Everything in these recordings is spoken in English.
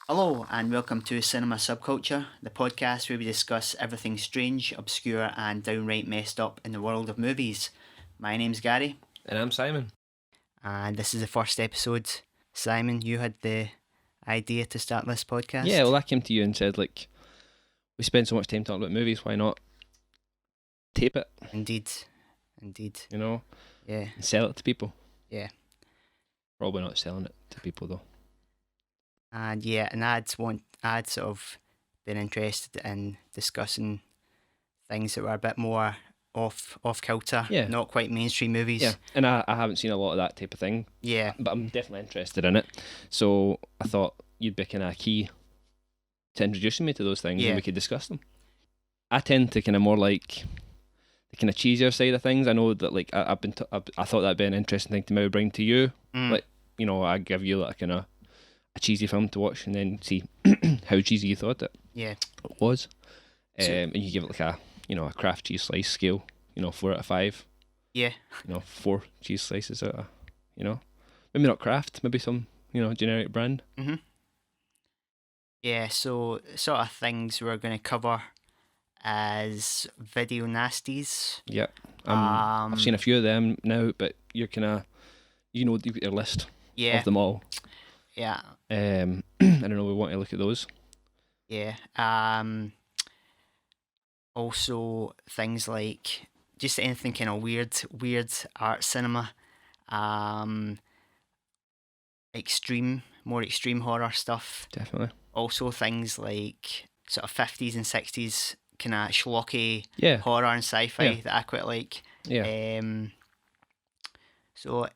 Hello, and welcome to Cinema Subculture, the podcast where we discuss everything strange, obscure, and downright messed up in the world of movies. My name's Gary, And I'm Simon. and this is the first episode. Simon, you had the idea to start this podcast? Yeah, well, I came to you and said, like, we spend so much time talking about movies, why not tape it, Indeed. you know, Yeah, and sell it to people? Yeah. Probably not selling it to people, though. and I'd sort of been interested in discussing things that were a bit more off kilter, Yeah. not quite mainstream movies. Yeah, and I haven't seen a lot of that type of thing, Yeah, but I'm definitely interested in it. So I thought you'd be kind of key to introducing me to those things Yeah. and we could discuss them. I tend to kind of more like the kind of cheesier side of things. I know that, like, I thought that'd be an interesting thing to maybe bring to you. Like, you know, I give you like kind of a cheesy film to watch and then see how cheesy you thought it yeah. was. So- And you give it like a Kraft cheese slice scale, 4 out of 5. Yeah. 4 cheese slices out of, maybe not Kraft, maybe some, generic brand. Mm-hmm. Yeah, so sort of things we're going to cover as video nasties. Yeah. I've seen a few of them now, but you're kind of, you've got your list Yeah, of them all. yeah, I don't know, we want to look at those. yeah. Also things like just anything kind of weird art cinema. More extreme horror stuff. Definitely. Also things like sort of 50s and 60s kind of schlocky Yeah. horror and sci-fi Yeah. that I quite like. Yeah. So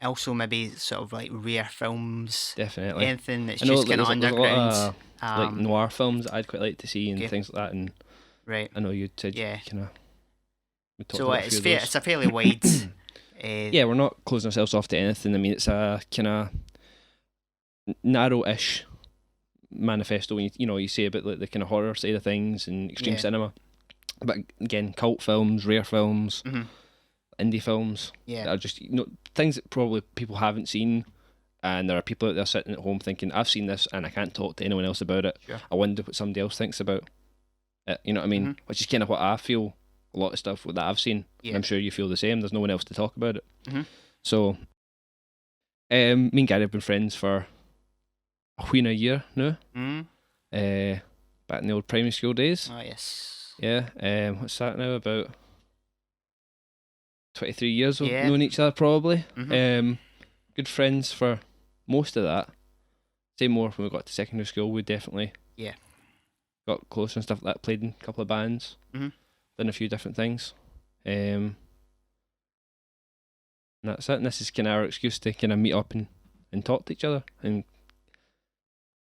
also maybe sort of like rare films, Definitely. anything that's I know just kind of there's a lot underground. of, like noir films that I'd quite like to see and okay. things like that. And Right. I know you said Yeah. kind of. So it's a fairly wide. Yeah, we're not closing ourselves off to anything. I mean, it's a kind of narrow-ish manifesto when you say about like the kind of horror side of things and extreme Yeah. cinema. But again, cult films, rare films, Mhm. indie films Yeah. that are just things that probably people haven't seen, and there are people out there sitting at home thinking, I've seen this and I can't talk to anyone else about it. Sure. I wonder what somebody else thinks about it. You know what I mean? Mhm. Which is kind of what I feel. A lot of stuff that I've seen. Yeah. And I'm sure you feel the same. There's no one else to talk about it. Mhm. So, me and Gary have been friends for a year now. Mm. Back in the old primary school days. Oh yes. Yeah. What's that now? About 23 years we've Yeah. known each other probably. Mhm. Good friends for most of that. Say more when we got to secondary school. We definitely got closer and stuff like that. Played in a couple of bands. Mhm. Done a few different things. And that's it. And this is kind of our excuse to kind of meet up and talk to each other and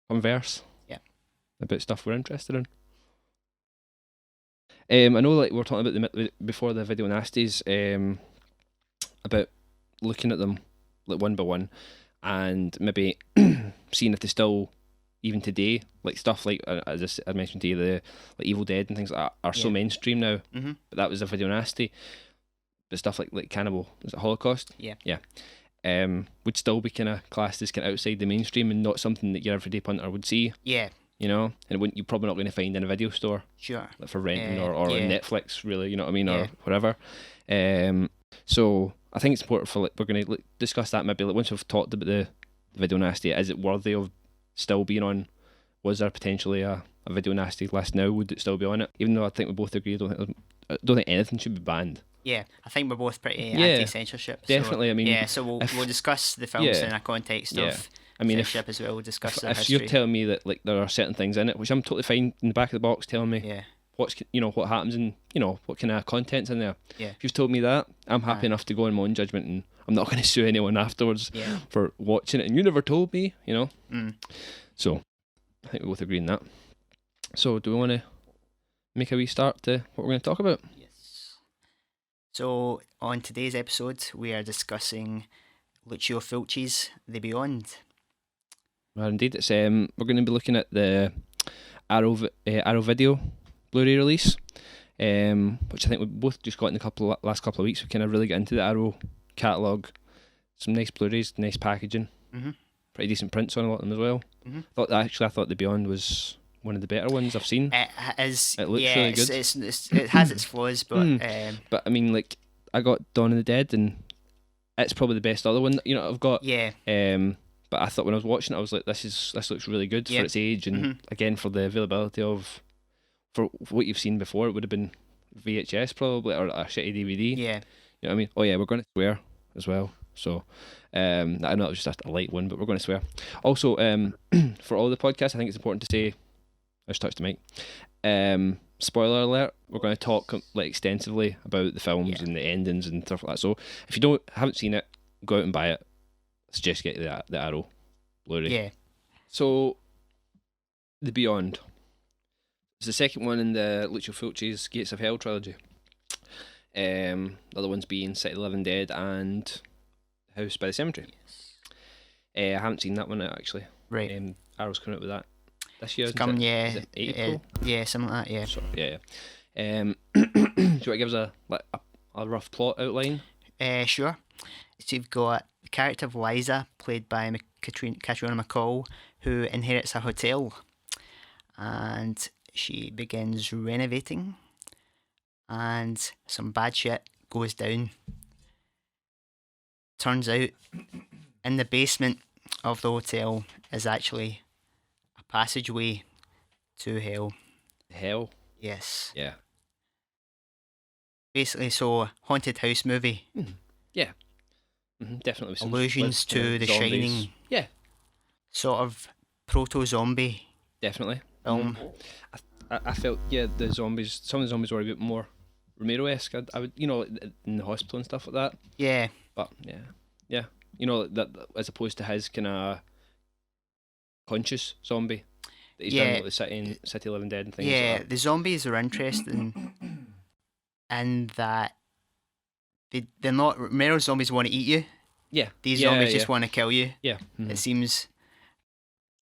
converse. Yeah. About stuff we're interested in. I know, like we were talking about before the video nasties, about looking at them like one by one, and maybe seeing if they still, even today, like stuff like as I mentioned to you, the like Evil Dead and things like that are so Yeah. mainstream now. Mhm. But that was a video nasty. But stuff like Cannibal Holocaust, Yeah. would still be kind of classed as kind of outside the mainstream and not something that your everyday punter would see. Yeah. And you're probably not going to find in a video store. Sure. Like for renting Yeah, or on yeah. Netflix, really, you know what I mean, Yeah. or whatever. So I think it's important for we're going to discuss that maybe once we've talked about the video nasty. Is it worthy of still being on? Was there potentially a video nasty list now? Would it still be on it? Even though I think we both agree, I don't think anything should be banned. Yeah, I think we're both pretty Yeah, anti-censorship. So, definitely. I mean, yeah, so we'll discuss the films Yeah. in a context Yeah. of I mean, if censorship as well. We'll discuss the if history. you're telling me that like there are certain things in it, which I'm totally fine in the back of the box telling me yeah, what happens and what kind of content's in there. Yeah. If you've told me that, I'm happy Aye. enough to go on my own judgment, and I'm not going to sue anyone afterwards yeah. for watching it. And you never told me, Mm. So I think we both agree on that. So do we want to make a wee start to what we're going to talk about? Yes. So on today's episode, we are discussing Lucio Fulci's The Beyond. Well, indeed, it's we're going to be looking at the Arrow Video Blu-ray release, which I think we both just got in the last couple of weeks. We kind of really got into the Arrow catalogue. Some nice Blu-rays, nice packaging. Mhm. pretty decent prints on a lot of them as well. Mm-hmm. I thought The Beyond was one of the better ones I've seen. It is. It looks yeah, really it's, good. it has its flaws, but But I mean, like, I got Dawn of the Dead, and it's probably the best other one that, I've got. yeah, But I thought when I was watching it, I was like, this looks really good for its age, and again for the availability for what you've seen before, it would have been VHS probably, or a shitty DVD. yeah, You know what I mean? Oh yeah, we're going to swear as well. So, I know it was just a light one, but we're going to swear. Also, for all the podcasts, I think it's important to say, I just touched the mic. Spoiler alert: we're going to talk like extensively about the films and the endings and stuff like that. So, if you haven't seen it, go out and buy it. I suggest get the Arrow Blu-ray. yeah. So, The Beyond. It's the second one in the Lucio Fulci's Gates of Hell trilogy. The other ones being City of the Living Dead and House by the Cemetery. I haven't seen that one yet, actually. Right. Arrow's coming out with that this year. It's coming, yeah. Is it April? Yeah, something like that, yeah. So, yeah. Do you want to give us a rough plot outline? Sure. So you've got the character of Liza, played by Catriona MacColl, who inherits a hotel, and she begins renovating, and some bad shit goes down. Turns out, in the basement of the hotel is actually a passageway to hell. Hell? Yes. Yeah. Basically, so haunted house movie. Yeah. Definitely. Allusions to The zombies. Shining. Yeah. Sort of proto-zombie Definitely. film. I felt, the zombies, some of the zombies were a bit more Romero-esque. I would, in the hospital and stuff like that. Yeah. But, yeah. That as opposed to his kind of conscious zombie that he's done with the City of Living Dead and things like that. The zombies are interesting in that they're not... Romero zombies want to eat you. Yeah. These zombies just want to kill you. Yeah. It seems...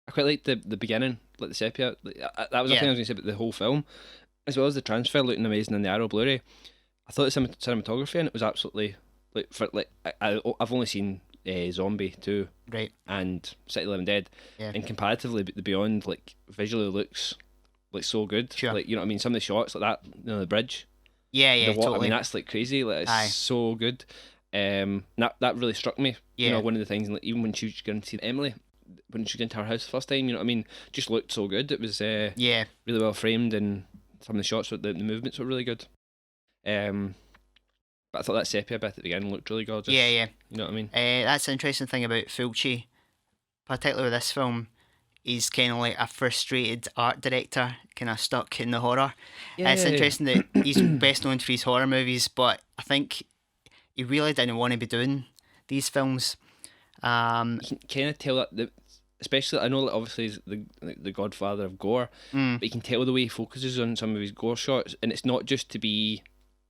I quite liked the beginning, like the sepia. That was the thing I was going to say about the whole film, as well as the transfer looking amazing in the Arrow Blu-ray. I thought the cinematography in it was absolutely I've only seen Zombie 2 and City of the Living Dead, and comparatively, The Beyond visually looks so good. Sure. You know what I mean? Some of the shots like that, the bridge. Yeah, I totally. mean, that's crazy. It's so good. That really struck me. Yeah. One of the things, even when she was going to see Emily, when she was into her house the first time, you know what I mean? Just looked so good. It was really well framed, and some of the shots, the movements were really good. But I thought that sepia bit at the beginning looked really gorgeous. Yeah. You know what I mean? That's the interesting thing about Fulci, particularly with this film. He's kind of like a frustrated art director, kind of stuck in the horror. It's interesting that he's best known for his horror movies, but I think he really didn't want to be doing these films. You can kind of tell that, especially, I know that obviously he's the godfather of gore, but you can tell the way he focuses on some of his gore shots, and it's not just to be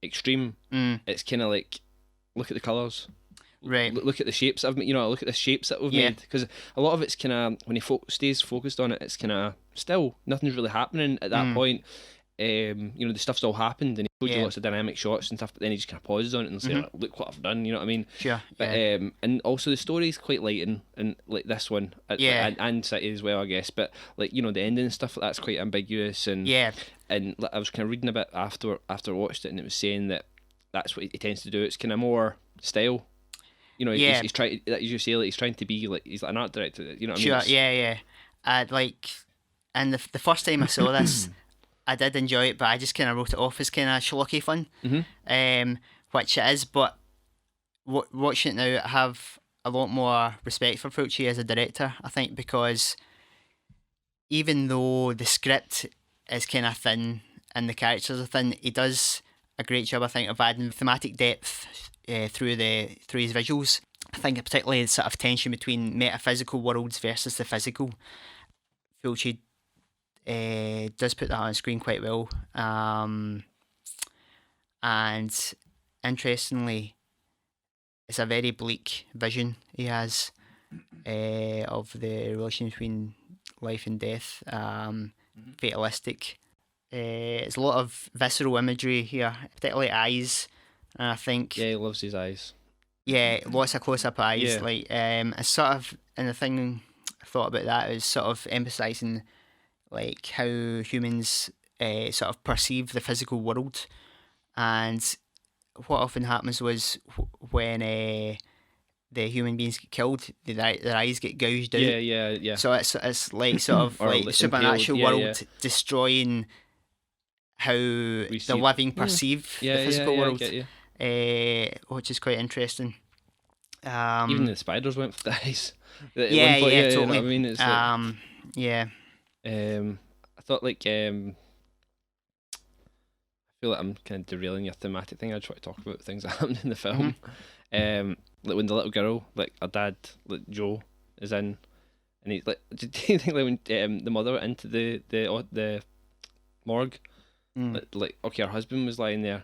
extreme. It's kind of like, look at the colours. Right. Look at the shapes I've made. Look at the shapes that we've made, because a lot of it's kind of, when he stays focused on it, it's kind of still nothing's really happening at that point. The stuff's all happened, and he showed you lots of dynamic shots and stuff, but then he just kind of pauses on it and says, "Look what I've done." You know what I mean? Sure. But and also the story's quite light and like this one, and City as well, I guess. But the ending and stuff like that's quite ambiguous, and and I was kind of reading a bit after I watched it, and it was saying that that's what he tends to do. It's kind of more style. He's trying, as you say, he's trying to be he's like an art director. You know what I mean? Sure. Yeah. And the first time I saw this, I did enjoy it, but I just kind of wrote it off as kind of schlocky fun, which it is. But watching it now, I have a lot more respect for Fulci as a director, I think, because even though the script is kind of thin and the characters are thin, he does a great job, I think, of adding thematic depth through his visuals. I think particularly the sort of tension between metaphysical worlds versus the physical. Fulci does put that on screen quite well. And interestingly, it's a very bleak vision he has of the relation between life and death. Fatalistic. It's a lot of visceral imagery here, particularly eyes. And I think he loves his eyes. Yeah, lots of close-up eyes. Yeah. Like, it's sort of, and the thing I thought about that is sort of emphasising like how humans sort of perceive the physical world, and what often happens was when the human beings get killed, their eyes get gouged out. Yeah. So it's like sort of Or like like supernatural impaled, world destroying how the see- living perceive the physical I world, get you. which is quite interesting. Even the spiders went for the eyes. At Yeah, one point, yeah, you know totally. what I mean? It's like, Yeah. I thought like I feel like I'm kind of derailing your thematic thing. I try to talk about things that happened in the film. Like when the little girl, like her dad, like Joe, is in, and he's like, do you think like when the mother went into the morgue, like okay, her husband was lying there,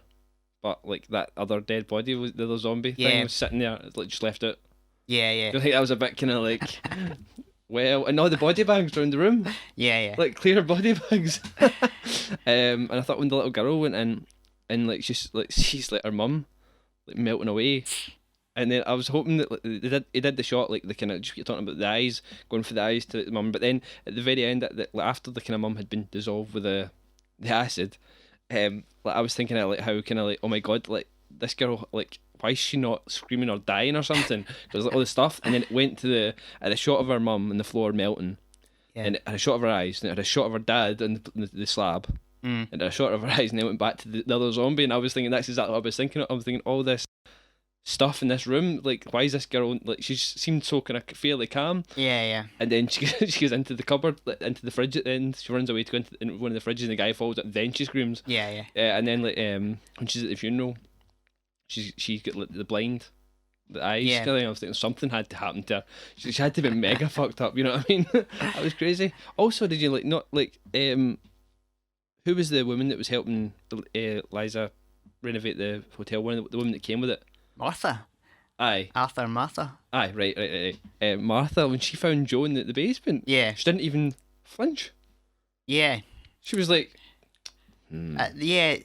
but like that other dead body was the other zombie thing was sitting there, like just left out. Yeah. I think that was a bit kind of like, well, and all the body bags around the room. Yeah. Like clear body bags. And I thought when the little girl went in, and like she's like her mum, like melting away. And then I was hoping that like, he did the shot like the kind of just talking about the eyes, going for the eyes to the mum, but then at the very end, like, after the kind of mum had been dissolved with the acid, like I was thinking of like how kind of like, oh my god, like this girl, like why is she not screaming or dying or something? Because like all the stuff, and then it went to the shot of her mum on the floor melting, and it had a shot of her eyes, and it had a shot of her dad on the slab, and a shot of her eyes, and then went back to the other zombie, and I was thinking that's exactly what I was thinking. I was thinking all this stuff in this room, like why is this girl like she seemed so kind of fairly calm, Yeah. and then she goes into the cupboard, like, into the fridge at the end, she runs away to go into one of the fridges, and the guy falls out, and then she screams. Yeah. And then like when she's at the funeral, she got like, the blind, the eyes. Yeah. I was thinking something had to happen to her. She had to be mega fucked up. You know what I mean? That was crazy. Also, did you like not like who was the woman that was helping Liza renovate the hotel? One of the women that came with it. Martha. Aye. Arthur and Martha. Aye. Right. Martha, when she found Joe in the basement, Yeah. she didn't even flinch. Yeah. She was like, Yeah.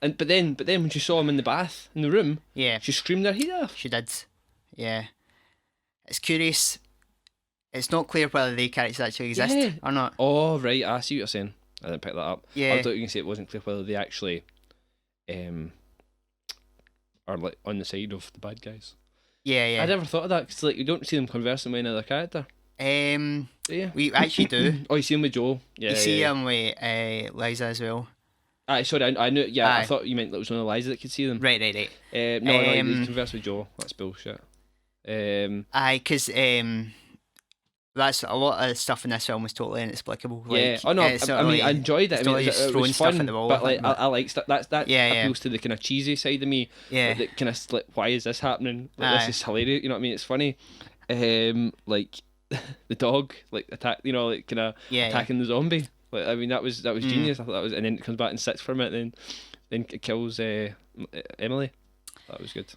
but then when she saw him in the bath in the room, Yeah. she screamed her head off. She did. Yeah. It's curious. It's not clear whether they characters actually exist or not. Oh, right. I see what you're saying. I didn't pick that up. Yeah. I thought you were going to say it wasn't clear whether they actually are like on the side of the bad guys. Yeah. I never thought of that because like you don't see them conversing with another character. Do you? We actually do. Oh, you see him with Joe. Yeah. You see him with Liza as well. Aye, sorry, I knew. Yeah, Aye. I thought you meant it was only Liza that could see them. Right. No, they converse with Joe. That's bullshit. Aye, because that's a lot of stuff in this film was totally inexplicable. Yeah. Like, Oh no, it's I mean I enjoyed it. I mean, just it throwing was stuff fun, at the wall, but like but- I like stuff. That appeals to the kind of cheesy side of me. Yeah. That kind of like, why is this happening? Like, Aye. this is hilarious. You know what I mean? It's funny. Like the dog, like attack. You know, like kind of attacking the zombie. Like I mean, that was genius. I thought that was, and then it comes back and sits for a minute, and then it kills Emily. That was good.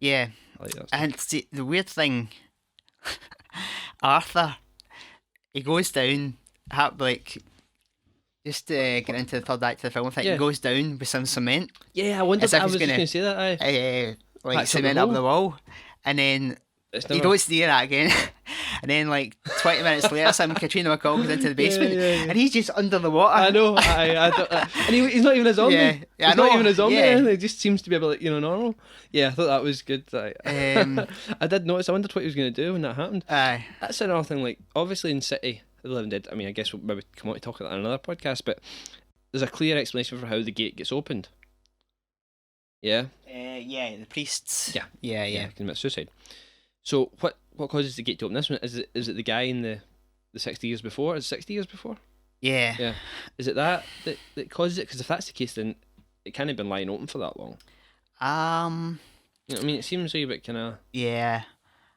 Yeah. I like that stuff. And see, the weird thing, Arthur, he goes down, like, just to get into the third act of the film, I think Yeah. he goes down with some cement, Yeah, I wondered. As if I was he's just gonna- going to say that. Aye. like Patch up cement the up wall. the wall, and then It's you never- don't see that again. And then, like 20 minutes later, some Katrina McCall goes into the basement, yeah. and he's just under the water. I know. I don't, and he's not even a zombie. Yeah, I he's know, not even a zombie. yeah. He just seems to be able to, normal. Yeah, I thought that was good. I did notice. I wondered what he was going to do when that happened. Aye. That's another thing. Like, obviously in City of the Living Dead. I mean, I guess we'll maybe come on to talk about that in another podcast. But there's a clear explanation for how the gate gets opened. Yeah. Yeah, the priests. Yeah. Yeah. Commit suicide. So what causes the gate to open this one? Is it the guy in the 60 years before? Is it 60 years before? Yeah. Yeah. Is it that causes it? Because if that's the case, then it can't have been lying open for that long. You know what I mean? It seems a bit kind of... Yeah.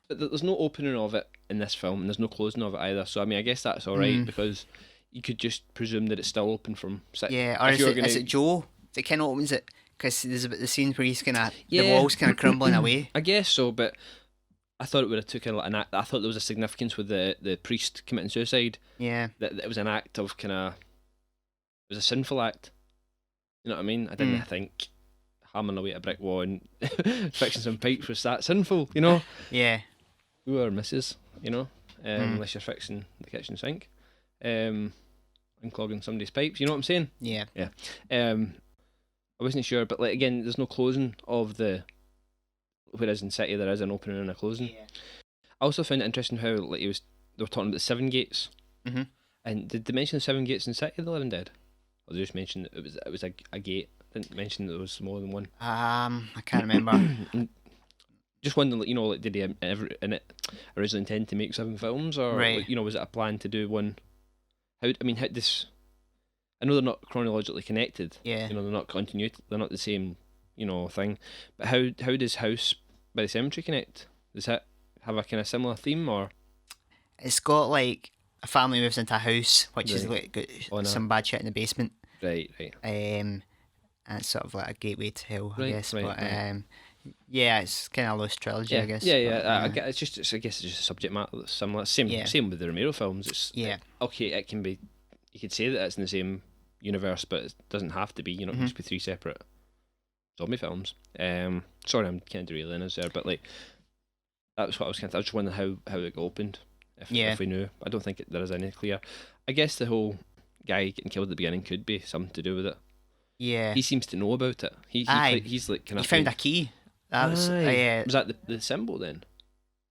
But there's no opening of it in this film, and there's no closing of it either. So, I mean, I guess that's all right, because you could just presume that it's still open from... Yeah, or is it Joe that kind of opens it? Because there's a bit the scene where he's kind of... Yeah. The wall's kind of crumbling away. I guess so, but I thought it would have took an act. I thought there was a significance with the priest committing suicide. Yeah. That it was an act of kind of... It was a sinful act. You know what I mean? I didn't think hammering away at a brick wall and fixing some pipes was that sinful, you know? Yeah. Who are misses, you know? Unless you're fixing the kitchen sink, and clogging somebody's pipes, you know what I'm saying? Yeah. Yeah. I wasn't sure, but like again, there's no closing of the. Whereas in City there is an opening and a closing. Yeah. I also found it interesting how like they were talking about the 7 gates. Mm-hmm. And did they mention the 7 gates in City of the Living Dead? Or they just mentioned it was a gate? Didn't mention that there was more than one. I can't remember. Just wondering, like, you know, like did they ever in it originally intend to make 7 films, or Right. like, you know, was it a plan to do one? How this? I know they're not chronologically connected. Yeah. You know, they're not continuity. They're not the same, you know, thing. But how does House by the Cemetery connect? Does that have a kind of similar theme, or? It's got like a family moves into a house, which is Right. like Oh, no. some bad shit in the basement. Right. And it's sort of like a gateway to hell, I Right, guess. right, But right. yeah, it's kind of a lost trilogy, I guess. Yeah. But, I guess I guess it's just a subject matter that's similar. Same with the Romero films. It's Yeah. okay. It can be. You could say that it's in the same universe, but it doesn't have to be. You know, it can just be 3 separate zombie films. Sorry, I'm kind of derailing us there, but like that was what I was kind of. I was just wondering how it opened. If we knew, I don't think there is any clear. I guess the whole guy getting killed at the beginning could be something to do with it. Yeah. He seems to know about it. He's like kind of. He found a key. That was was that the symbol then?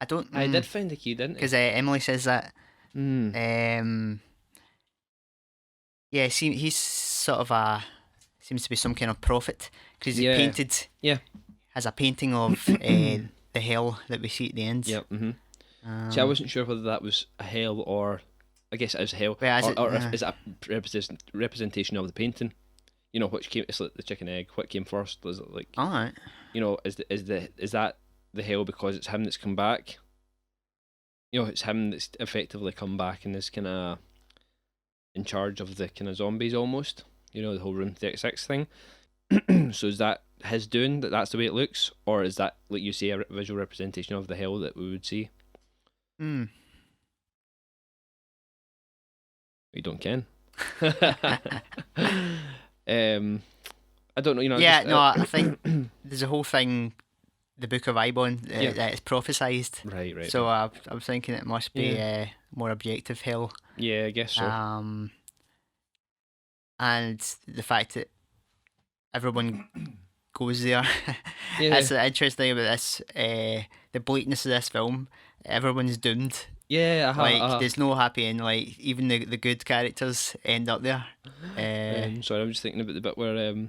I don't. I did find the key, didn't he? Because Emily says that. Yeah, he's sort of seems to be some kind of prophet because he painted. Yeah. Has a painting of the hell that we see at the end. Yeah. See, I wasn't sure whether that was a hell or, I guess it is hell, or is it a representation of the painting? You know, which came? It's like the chicken egg. What came first? Was it like? All right. You know, is that the hell because it's him that's come back? You know, it's him that's effectively come back and is kind of in charge of the kind of zombies almost. You know, the whole Room 36 thing. So is that his doing that's the way it looks, or is that, like you say, a visual representation of the hell that we would see? You don't ken. I don't know. You know. Yeah, no, I think there's a whole thing, the Book of Ibon, that is prophesized. Right. So I'm thinking it must be more objective hell. Yeah, I guess so. And the fact that everyone goes there. Yeah. That's the interesting thing about this. The bleakness of this film. Everyone's doomed. Yeah, there's no happy end. Like even the good characters end up there. Sorry, I'm just thinking about the bit where the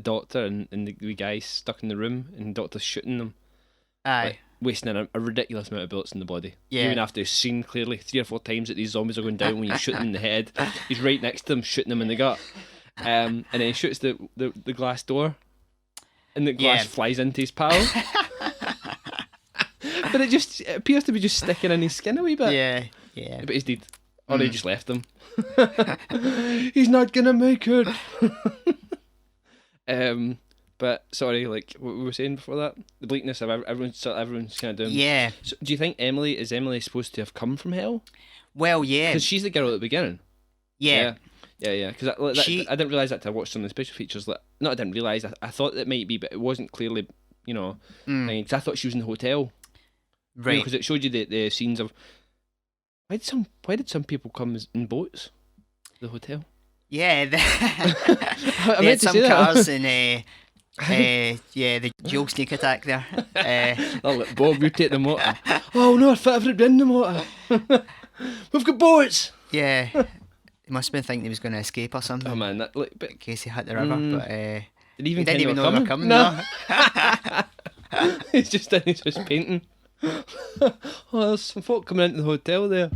doctor and the wee guy stuck in the room and the doctor's shooting them. Aye. Like, wasting a ridiculous amount of bullets in the body. Yeah. Even after he's seen clearly 3 or 4 times that these zombies are going down when you shoot them in the head, he's right next to them shooting them in the gut. And then he shoots the glass door and the glass flies into his pal. But it appears to be just sticking in his skin a wee bit. Yeah. But he's dead. Or he just left him. He's not gonna make it. But sorry, like what we were saying before that, the bleakness of everyone's kind of doing. Yeah. So do you think Emily supposed to have come from hell? Well, yeah. Because she's the girl at the beginning. Yeah. Because I didn't realise that till I watched some of the special features. Like, I didn't realise. I thought it might be, but it wasn't clearly. You know, because I thought she was in the hotel. Right. Because it showed you the scenes of why did some people come in boats to the hotel? Yeah, they I had some cars and the dual sneak attack there. Oh, look, Bob, you take the motor. Oh no, I've been in the motor. We've got boats. Yeah, he must have been thinking he was going to escape or something. Oh man, but in case he hit the river. But he didn't even know they were coming. No. He's just in his house painting. Oh, there's some folk coming into the hotel there.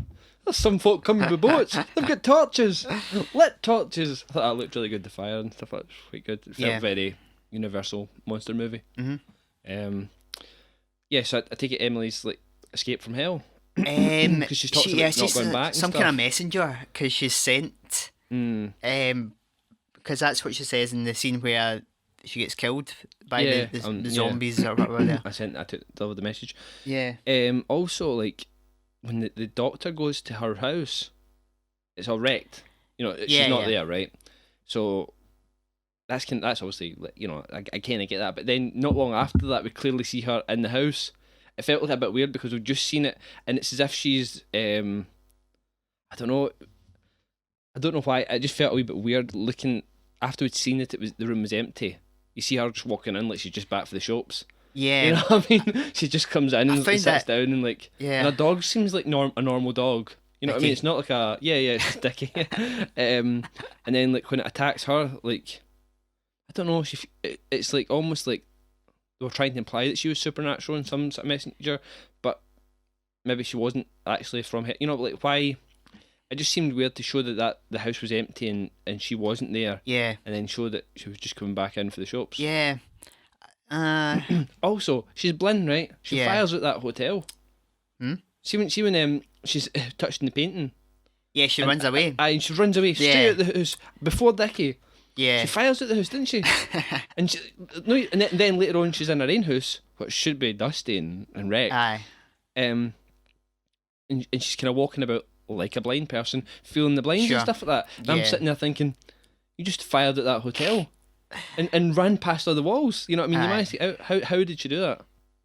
There's some folk coming with boats. They've got torches. Lit torches. I thought that looked really good, the fire and stuff. That was quite good. It felt very Universal monster movie. So I take it Emily's like escape from hell. Because she's talking about not going back. Some kind of messenger. Because she's sent. Because that's what she says in the scene where she gets killed by the zombies or whatever there. I delivered the message. Yeah. Also, like when the doctor goes to her house, it's all wrecked. You know, she's not there, right? So that's obviously, you know, I kind of get that. But then not long after that, we clearly see her in the house. It felt like a bit weird because we've just seen it, and it's as if she's I don't know. I don't know why. I just felt a wee bit weird looking after we'd seen it. The room was empty. You see her just walking in like she's just back for the shops. Yeah. You know what I mean? She just comes in and sits down and like. Yeah. And a dog seems like a normal dog. You know what I mean? It's not like a it's Dickie. And then like when it attacks her, like I don't know. It's like almost like they were trying to imply that she was supernatural in some sort of messenger, but maybe she wasn't actually from it. You know, like why? It just seemed weird to show that the house was empty and she wasn't there. Yeah. And then show that she was just coming back in for the shops. Yeah. Also, she's blind, right? She fires at that hotel. See when she's touching the painting. Yeah, she runs away. And she runs away straight at the house before Dickie. Yeah. She fires at the house, didn't she? and then later on she's in her own house, which should be dusty and wrecked. Aye. And she's kind of walking about like a blind person, feeling the blinds and stuff like that. And I'm sitting there thinking, you just fired at that hotel and ran past all the walls. You know what I mean? You managed to get out. How did she do that?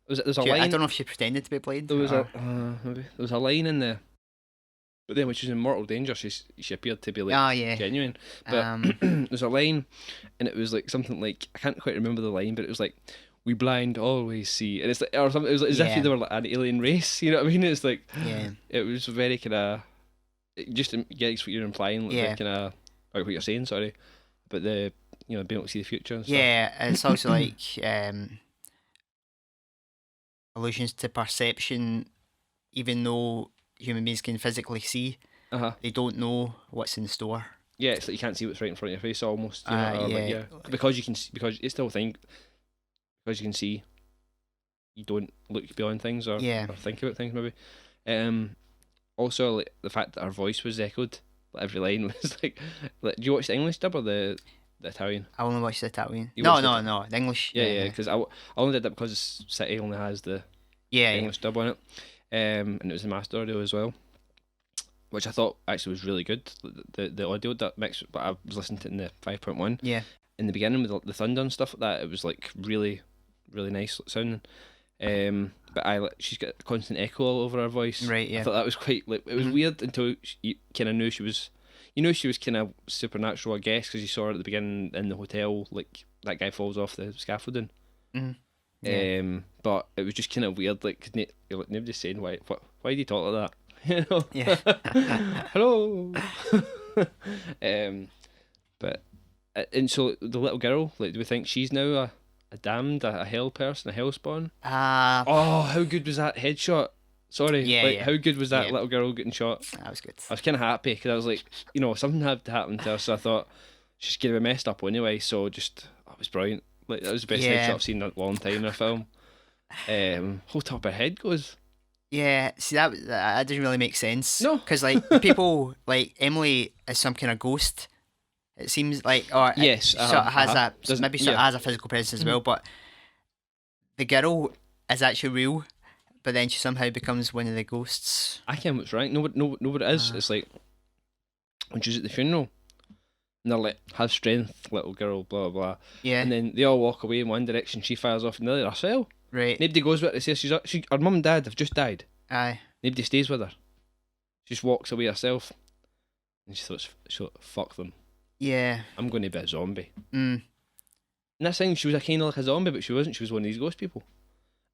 There's a line. I don't know if she pretended to be blind. There was maybe there was a line in there. But then when she was in mortal danger, she appeared to be like genuine. But there's a line, and it was like something like, I can't quite remember the line, but it was like, "We blind always see," and it's like, or something. It was like, as if they were like an alien race. You know what I mean? It's like, it was very kind of, just gets what you're implying, like kind of, or what you're saying. Sorry, but the being able to see the future. And stuff. Yeah, it's also like allusions to perception, even though human beings can physically see, they don't know what's in store. Yeah, it's like you can't see what's right in front of your face almost. You know, because you can see, because it's still a thing, because you can see, you don't look beyond things or think about things maybe. Also, like the fact that her voice was echoed, like every line was like do you watch the English dub or the Italian? I only watch the Italian. No, the English. Yeah, because I only did that because City only has the English dub on it. And it was the master audio as well, which I thought actually was really good. The audio that mix, but I was listening to it in the 5.1. Yeah. In the beginning with the thunder and stuff like that, it was like really, really nice sounding. But she's got a constant echo all over her voice. Right. Yeah. I thought that was quite like, it was weird until you kind of knew she was. You know, she was kind of supernatural, I guess, because you saw her at the beginning in the hotel. Like that guy falls off the scaffolding. Mm-hmm. Yeah. But it was just kind of weird, like, cause nobody's saying why do you talk like that? You know? Yeah. Hello. But and so the little girl, like, do we think she's now a damned, a hell person, a hell spawn? Oh, how good was that headshot? Sorry, how good was that little girl getting shot? That was good. I was kind of happy because I was like, something had to happen to her, so I thought she's gonna be messed up anyway. So it was brilliant. Like, that was the best headshot I've seen in a long time in a film. Whole top of her head goes. Yeah, see that doesn't really make sense. No, because like people like Emily is some kind of ghost. It seems like, or yes, sort of has has a physical presence as well. But the girl is actually real, but then she somehow becomes one of the ghosts. I can't what's right. No, what it is. It's like when she's at the funeral. And they're like, have strength, little girl, blah, blah, blah. Yeah. And then they all walk away in one direction, she fires off in the other herself. Right. Nobody goes with her to say her mum and dad have just died. Aye. Nobody stays with her. She just walks away herself. And she thought, fuck them. Yeah. I'm going to be a zombie. And that's saying she was kind of like a zombie, but she wasn't. She was one of these ghost people.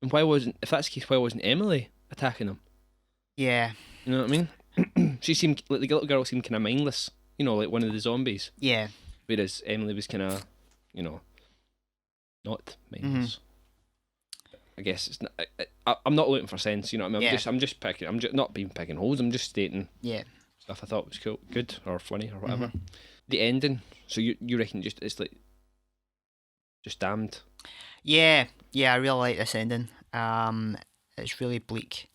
And if that's the case, why wasn't Emily attacking them? Yeah. You know what I mean? She seemed, like the little girl seemed kind of mindless. Like one of the zombies. Yeah. Whereas Emily was kind of, not mindless. I guess it's not. I'm not looking for sense. You know what I mean? I'm just picking. I'm just not being picking holes. I'm just stating. Stuff I thought was cool, good, or funny, or whatever. The ending. So you reckon it's like just damned? Yeah. I really like this ending. It's really bleak.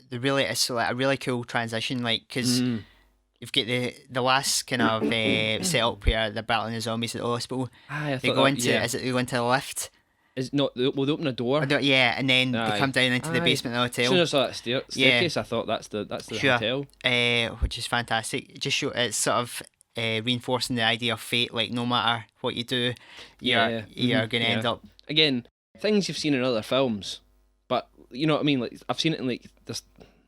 It's like a really cool transition, like because. You've got the last kind of setup where they're battling the zombies at the hospital. They go into the lift. Is not they open a door? And then they come down into the basement of the hotel. As soon as I saw that staircase, I thought that's the hotel. Which is fantastic. It just it's sort of reinforcing the idea of fate. Like no matter what you do, you're going to end up. Again, things you've seen in other films, but you know what I mean. Like I've seen it in like this,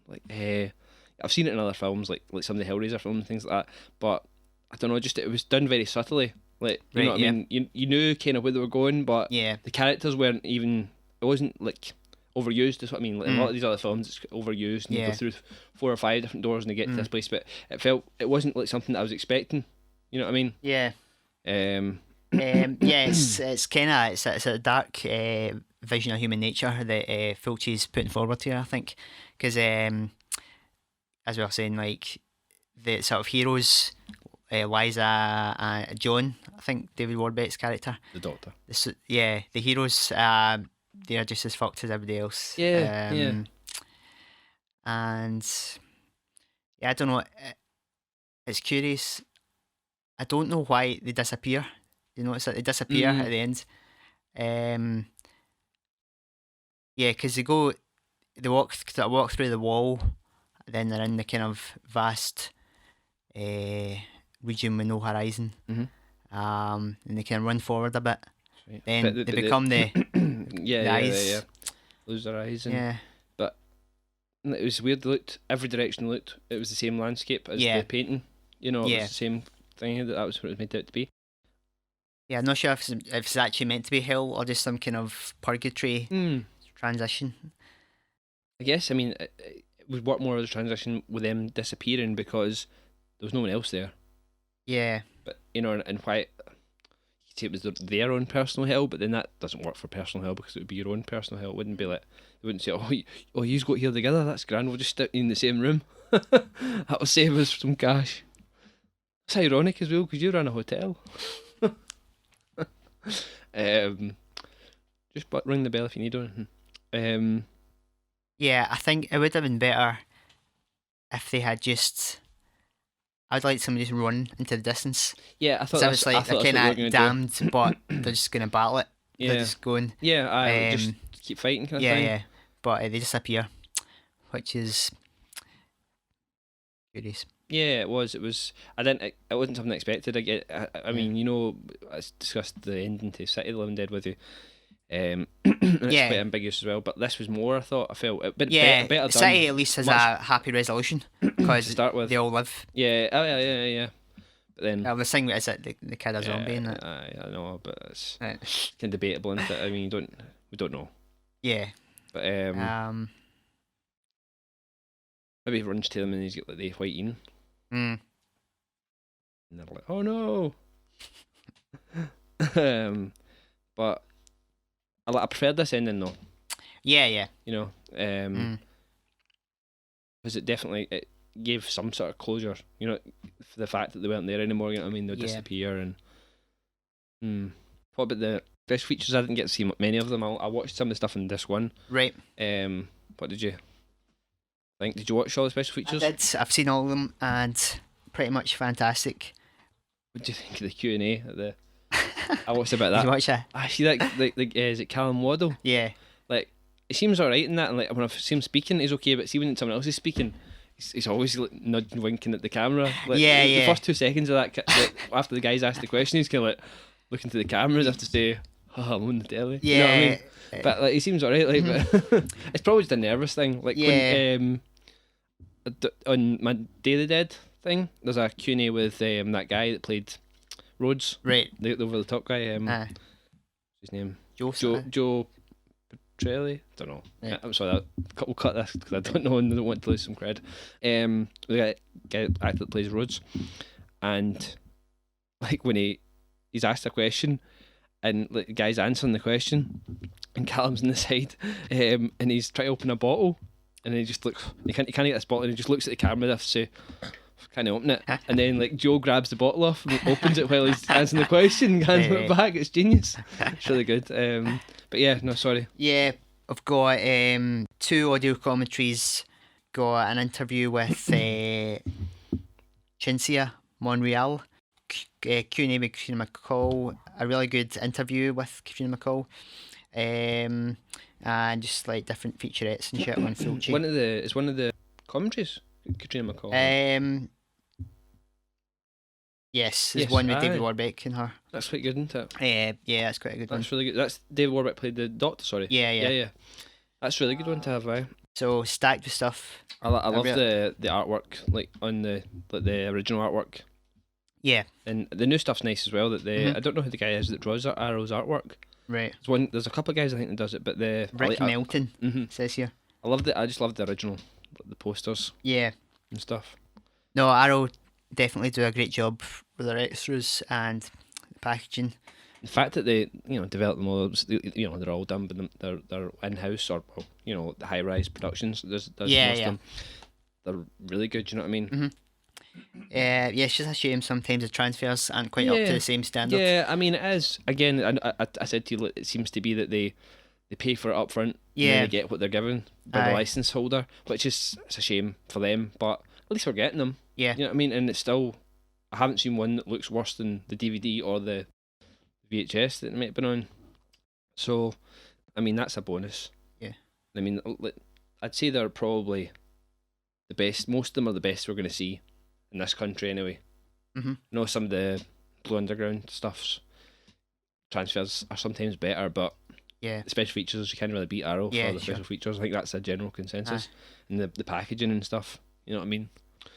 like I've seen it in other films, like some of the Hellraiser films and things like that. But I don't know, just it was done very subtly. Like you know what I mean. You knew kind of where they were going, but the characters weren't even. It wasn't like overused. Is what I mean. Like, in a lot of these other films, it's overused, and you go through 4 or 5 different doors and you get to this place. But it wasn't like something that I was expecting. You know what I mean? Yeah. It's kind of it's a dark vision of human nature that Fulci's putting forward here, I think, because as we were saying, like the sort of heroes, Liza and John, I think David Warbeck's character, the Doctor. The heroes, they're just as fucked as everybody else. And I don't know. It's curious. I don't know why they disappear. You notice that they disappear at the end. Because they walk through the wall, then they're in the kind of vast region with no horizon. And they can run forward a bit. Right. Then they become the eyes. Lose their eyes. Yeah. But it was weird. They looked every direction. They looked. It was the same landscape as the painting. You know, it was the same thing. That was what it was made out to be. Yeah, I'm not sure if it's actually meant to be hell or just some kind of purgatory transition. I guess. I mean, it would work more as a transition with them disappearing because there was no one else there. Yeah. But you know, and why? You say it was their own personal hell, but then that doesn't work for personal hell because it would be your own personal hell. It wouldn't be like they wouldn't say, "Oh, you've got here together. That's grand. We'll just stick you in the same room. That'll save us some cash." It's ironic as well because you run a hotel. Just ring the bell if you need anything. I think it would have been better if they had just. I'd like somebody to run into the distance. Yeah, I thought so it's like they're kind of damned, but they're just going to battle it. They're just going. Yeah, just keep fighting kind of thing. Yeah, but they disappear, which is curious. Yeah, it was. It was. It wasn't something expected. I mean, you know, I discussed the ending to City of the Living Dead with you. And it's quite ambiguous as well. But this was more. I felt a bit better done. City at least has a happy resolution because they all live. Yeah. But then the thing is that the kid is zombie, isn't it? I know, but it's kind of debatable, isn't it? I mean, we don't know. Yeah. But maybe he runs to them and he's got like the white in. And they're like, "Oh no!" But I preferred this ending though. Yeah. You know, because it definitely gave some sort of closure. You know, for the fact that they weren't there anymore. You know what I mean? They'll disappear and. What about the special features? I didn't get to see many of them. I watched some of the stuff in this one. Right. What did you think? Did you watch all the special features? I did. I've seen all of them and pretty much fantastic. What do you think of the Q&A at the? I watched about that. Did you watch that? I see that. Is it Callum Waddle? Yeah. Like, it seems alright in that, and like when I see him speaking, he's okay. But see when someone else is speaking, he's always like, nudging, winking at the camera. Like, the first 2 seconds of that, like, after the guy's asked the question, he's kind of like looking to the camera as if to say, "Oh, I'm on the telly." Yeah. You know what I mean? But like, he seems alright. Like, but it's probably just a nervous thing. Like when on my Day of the Dead thing, there's a Q&A with that guy that played Rhodes, right? The over the top guy. What's his name? Joe Petrelli. Don't know. Yeah. I'm sorry. We'll cut this because I don't know and I don't want to lose some cred. The guy actor that plays Rhodes, and like when he's asked a question, and like the guy's answering the question, and Callum's on the side, and he's trying to open a bottle, and he just looks. He can't get this bottle, and he just looks at the camera as if to say, "Can't open it?" And then like Joe grabs the bottle off and opens it while he's answering the question and hands it back. It's genius. It's really good. But yeah, no, sorry. Yeah, I've got 2 audio commentaries. Got an interview with Cynthia Monreal, Q&A with Katrina McCall. A really good interview with Katrina McCall. And just like different featurettes and shit on Fulci. One of the commentaries. Katrina McCall. Yes, there's Yes, one with aye. David Warbeck and her. That's quite good, isn't it? Yeah, that's quite a good one. That's really good. That's David Warbeck played the Doctor. Sorry. Yeah. Yeah. That's a really good one to have. Aye. So stacked with stuff. I love the artwork, like on the original artwork, Yeah. and the new stuff's nice as well. That Mhm. I don't know who the guy is that draws Arrow's artwork. Right. There's a couple of guys I think that does it, but Rick Melton Mhm. says here. I just love the original, the posters Yeah. and stuff. No, Arrow definitely do a great job with their extras and the packaging. The fact that they develop them all, they're all done, but they're in house or the high rise productions. There's Yeah, most yeah. of them. They're really good. You know what I mean? Mhm. Yeah, it's just a shame sometimes the transfers aren't quite up to the same standard. Yeah, I mean it is. Again, I said to you, it seems to be that they pay for it up front. And then Yeah. they get what they're given by the Aye. license holder, which it's a shame for them. But at least we're getting them. Yeah. You know what I mean? And it's still, I haven't seen one that looks worse than the DVD or the VHS that they might have been on. So, I mean, that's a bonus. Yeah. I mean, I'd say they're probably the best. Most of them are the best we're going to see in this country anyway. Mhm. I know some of the Blue Underground transfers are sometimes better, but Yeah. the special features, you can't really beat Arrow Yeah, for the sure. special features. I think that's a general consensus. And the packaging and stuff, you know what I mean?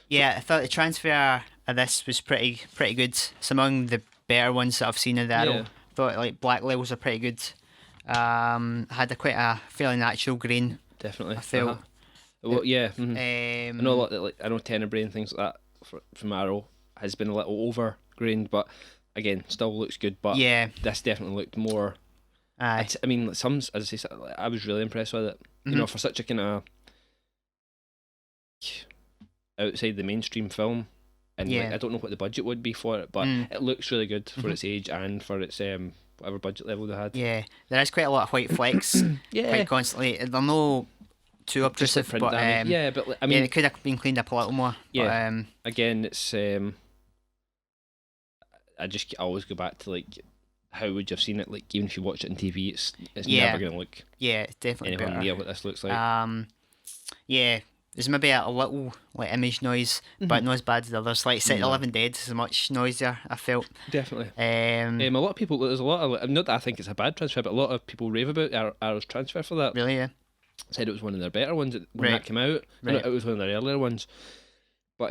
Yeah, I thought the transfer of this was pretty good. It's among the better ones that I've seen in the Arrow. Yeah. Thought like black levels are pretty good. Had quite a fairly natural grain. Definitely. I felt. Well, yeah. Mhm. I know a lot that, I know Tenebrae and things like that from Arrow has been a little over-grained, but again, still looks good. But Yeah. this definitely looked more. Aye. I mean, as I say, I was really impressed with it. You know, for such a kind of outside the mainstream film, and Yeah. I don't know what the budget would be for it, but it looks really good for its age and for its whatever budget level they had. Yeah, there is quite a lot of white flecks. Quite constantly. They're no too obtrusive, print but damage. Yeah, but I I mean, it could have been cleaned up a little more. Yeah. But, again, it's I always go back to like, how would you have seen it? Like, even if you watch it on TV, it's Yeah. never gonna look yeah, it's definitely anywhere better. near what this looks like. Yeah, there's maybe a little like image noise, but not as bad as the others. Like Set the Living Dead is much noisier, I felt. Definitely. Um, A lot of people, there's a lot of, not that I think it's a bad transfer, but a lot of people rave about Arrow's transfer for that. really, yeah. Said it was one of their better ones when Right. that came out. Right. It was one of their earlier ones. But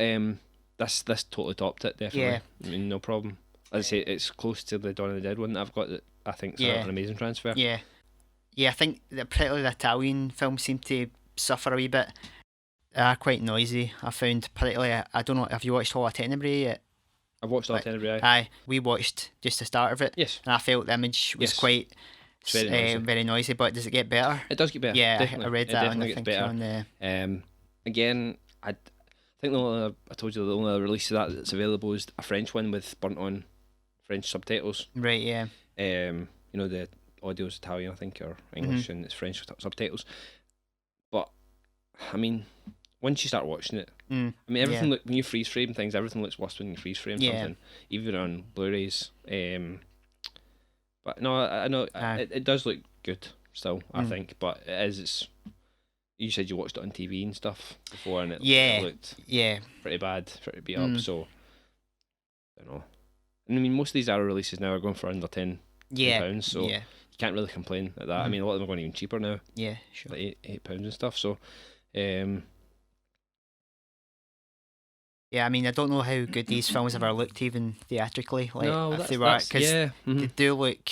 this totally topped it, definitely. Yeah. I mean, no problem. As I say, it's close to the Dawn of the Dead one that I've got that I think is Yeah. an amazing transfer. Yeah, I think that particularly the Italian films seem to suffer a wee bit. They are quite noisy. I found particularly. I don't know. Have you watched Hall of Tenebrae yet? I've watched all Tenebrae. Aye, we watched just the start of it. Yes. And I felt the image was Yes. quite It's very noisy. very noisy. But does it get better? It does get better. Yeah, definitely. I read It that. definitely I gets think better. on the Again, I think I told you the only other release of that that's available is a French one with burnt on French subtitles. right. Yeah. The audio's Italian, I think, or English, and it's French subtitles. But I mean, once you start watching it, I mean, everything when you freeze frame things, everything looks worse when you freeze frame something, even on Blu-rays. But no, I know it does look good still. I think, but it's. You said you watched it on TV and stuff before, and it looked pretty bad for it to be up. So I don't know. And I mean, most of these Arrow releases now are going for under £10, so you can't really complain at that. I mean, a lot of them are going even cheaper now. Yeah, sure. Like £8 and stuff. So, yeah, I mean, I don't know how good these films ever looked, even theatrically. Like, no, if they were, because mm-hmm. they do look.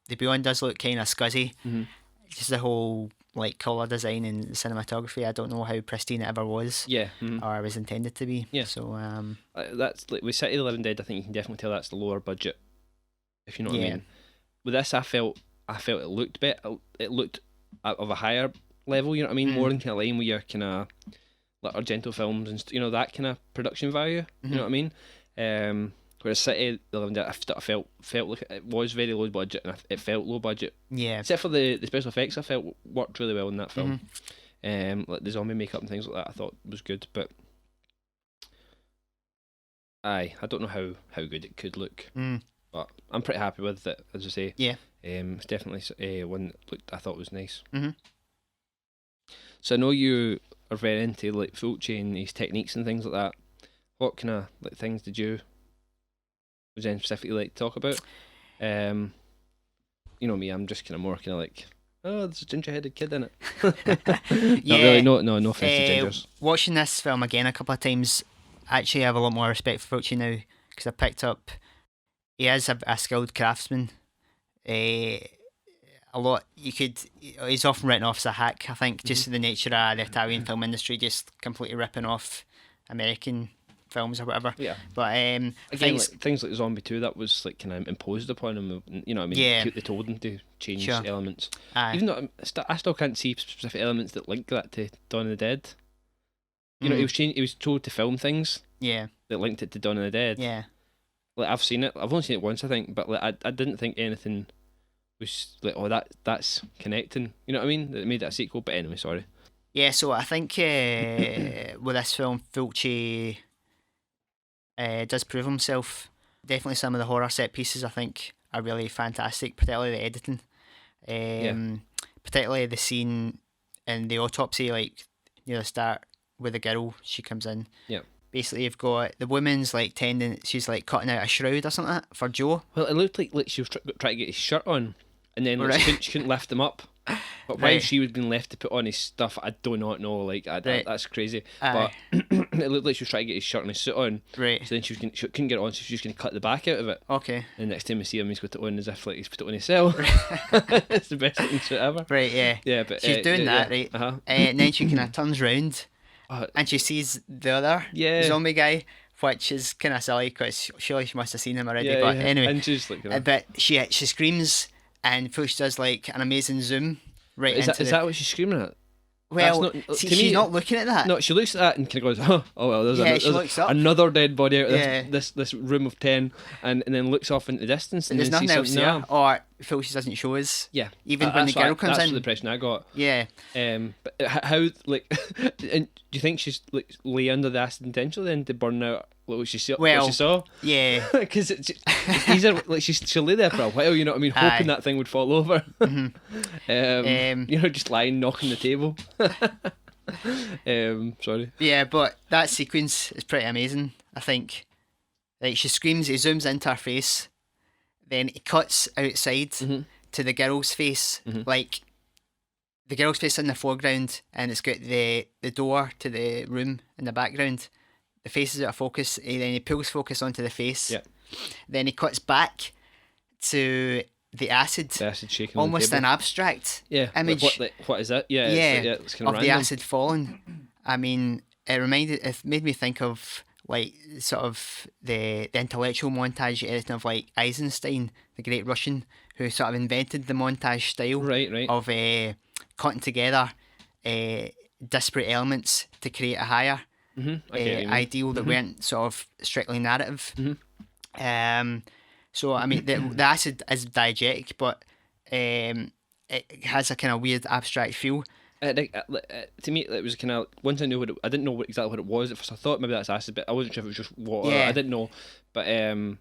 The Beyond does look kind of scuzzy. Mm-hmm. Just the whole like colour design and cinematography. I don't know how pristine it ever was. Yeah. Mm-hmm. Or was intended to be. Yeah. So that's like with City of the Living Dead. I think you can definitely tell that's the lower budget. If you know what I mean. With this, I felt it looked better. It looked of a higher level. You know what I mean? More in kind of line with your kind of like Argento films and that kind of production value. You know what I mean? Whereas City of the Living Dead, I felt like it was very low budget, and it felt low budget. Yeah. Except for the special effects, I felt worked really well in that film. Like the zombie makeup and things like that, I thought was good. But I don't know how good it could look. But I'm pretty happy with it, as I say. Yeah. It's definitely one that I thought was nice. Mm-hmm. So I know you are very into like Fulci and his techniques and things like that. What kind of like things did you Was there anything specifically you like to talk about? You know me, I'm just kind of like, oh, there's a ginger-headed kid in it. Yeah. Not really, no offense to gingers. Watching this film again a couple of times, I actually have a lot more respect for Fulci now, because I picked up he is a skilled craftsman. A lot he's often written off as a hack, I think, just the nature of the Italian film industry just completely ripping off American films or whatever. Yeah. But again, things like Zombie 2, that was like kind of imposed upon him. You know what I mean? Yeah. They told him to change elements. Aye. Even though I still can't see specific elements that link that to Dawn of the Dead. You know, he was told to film things. Yeah. That linked it to Dawn of the Dead. Yeah. Like I've seen it. I've only seen it once, I think, but like I didn't think anything was like, oh, that's connecting. You know what I mean? That made it a sequel. But anyway, sorry. Yeah. So I think with this film, Fulci does prove himself. Definitely some of the horror set pieces I think are really fantastic, particularly the editing. Particularly the scene in the autopsy, like near the start, where the girl, she comes in. Yeah. Basically, you've got the woman's like tending, she's like cutting out a shroud or something like that for Joe. Well, it looked like she was trying to get his shirt on, and then like, she couldn't lift him up. But why she was being left to put on his stuff, I do not know. Like, that's crazy. But it looked like she was trying to get his shirt and his suit on. Right. So then she couldn't get it on, so she was going to cut the back out of it. Okay. And next time we see him, he's got it on as if like he's put it on himself. It's the best looking suit ever. Right. Yeah. Yeah, but she's doing that, right? And then she kind of turns round, and she sees the other zombie guy, which is kind of silly because surely she must have seen him already. But anyway, and she's like, but she screams, and Push does like an amazing zoom right is into that what she's screaming at? Well, she's not looking at that. No, she looks at that and kind of goes, oh well, there's another dead body out of this room of 10, and then looks off into the distance and there's then nothing sees else there, or Fulci doesn't show us. Yeah, even when the girl comes in. That's the impression I got. Yeah. But how like, and do you think she's like lay under the acid intentionally then to burn out what she saw? Yeah. Because it's easier. Like she'll lay there for a while. You know what I mean? Hoping that thing would fall over. You know, just lying, knocking the table. Sorry. Yeah, but that sequence is pretty amazing, I think. Like, she screams, he zooms into her face, then he cuts outside to the girl's face, like the girl's face in the foreground, and it's got the door to the room in the background. The face is out of focus, and then he pulls focus onto the face. Yeah. Then he cuts back to the acid shaking, almost an abstract image. What is that? Yeah, it's kind of of the random. acid falling. I mean, it made me think of like sort of the intellectual montage editing of like Eisenstein, the great Russian, who sort of invented the montage style of cutting together disparate elements to create a higher ideal that weren't sort of strictly narrative. So I mean, the acid is diegetic, but it has a kind of weird abstract feel. To me, it was kind of, once I knew I didn't know exactly what it was at first. I thought maybe that's acid, but I wasn't sure if it was just water. I didn't know, but it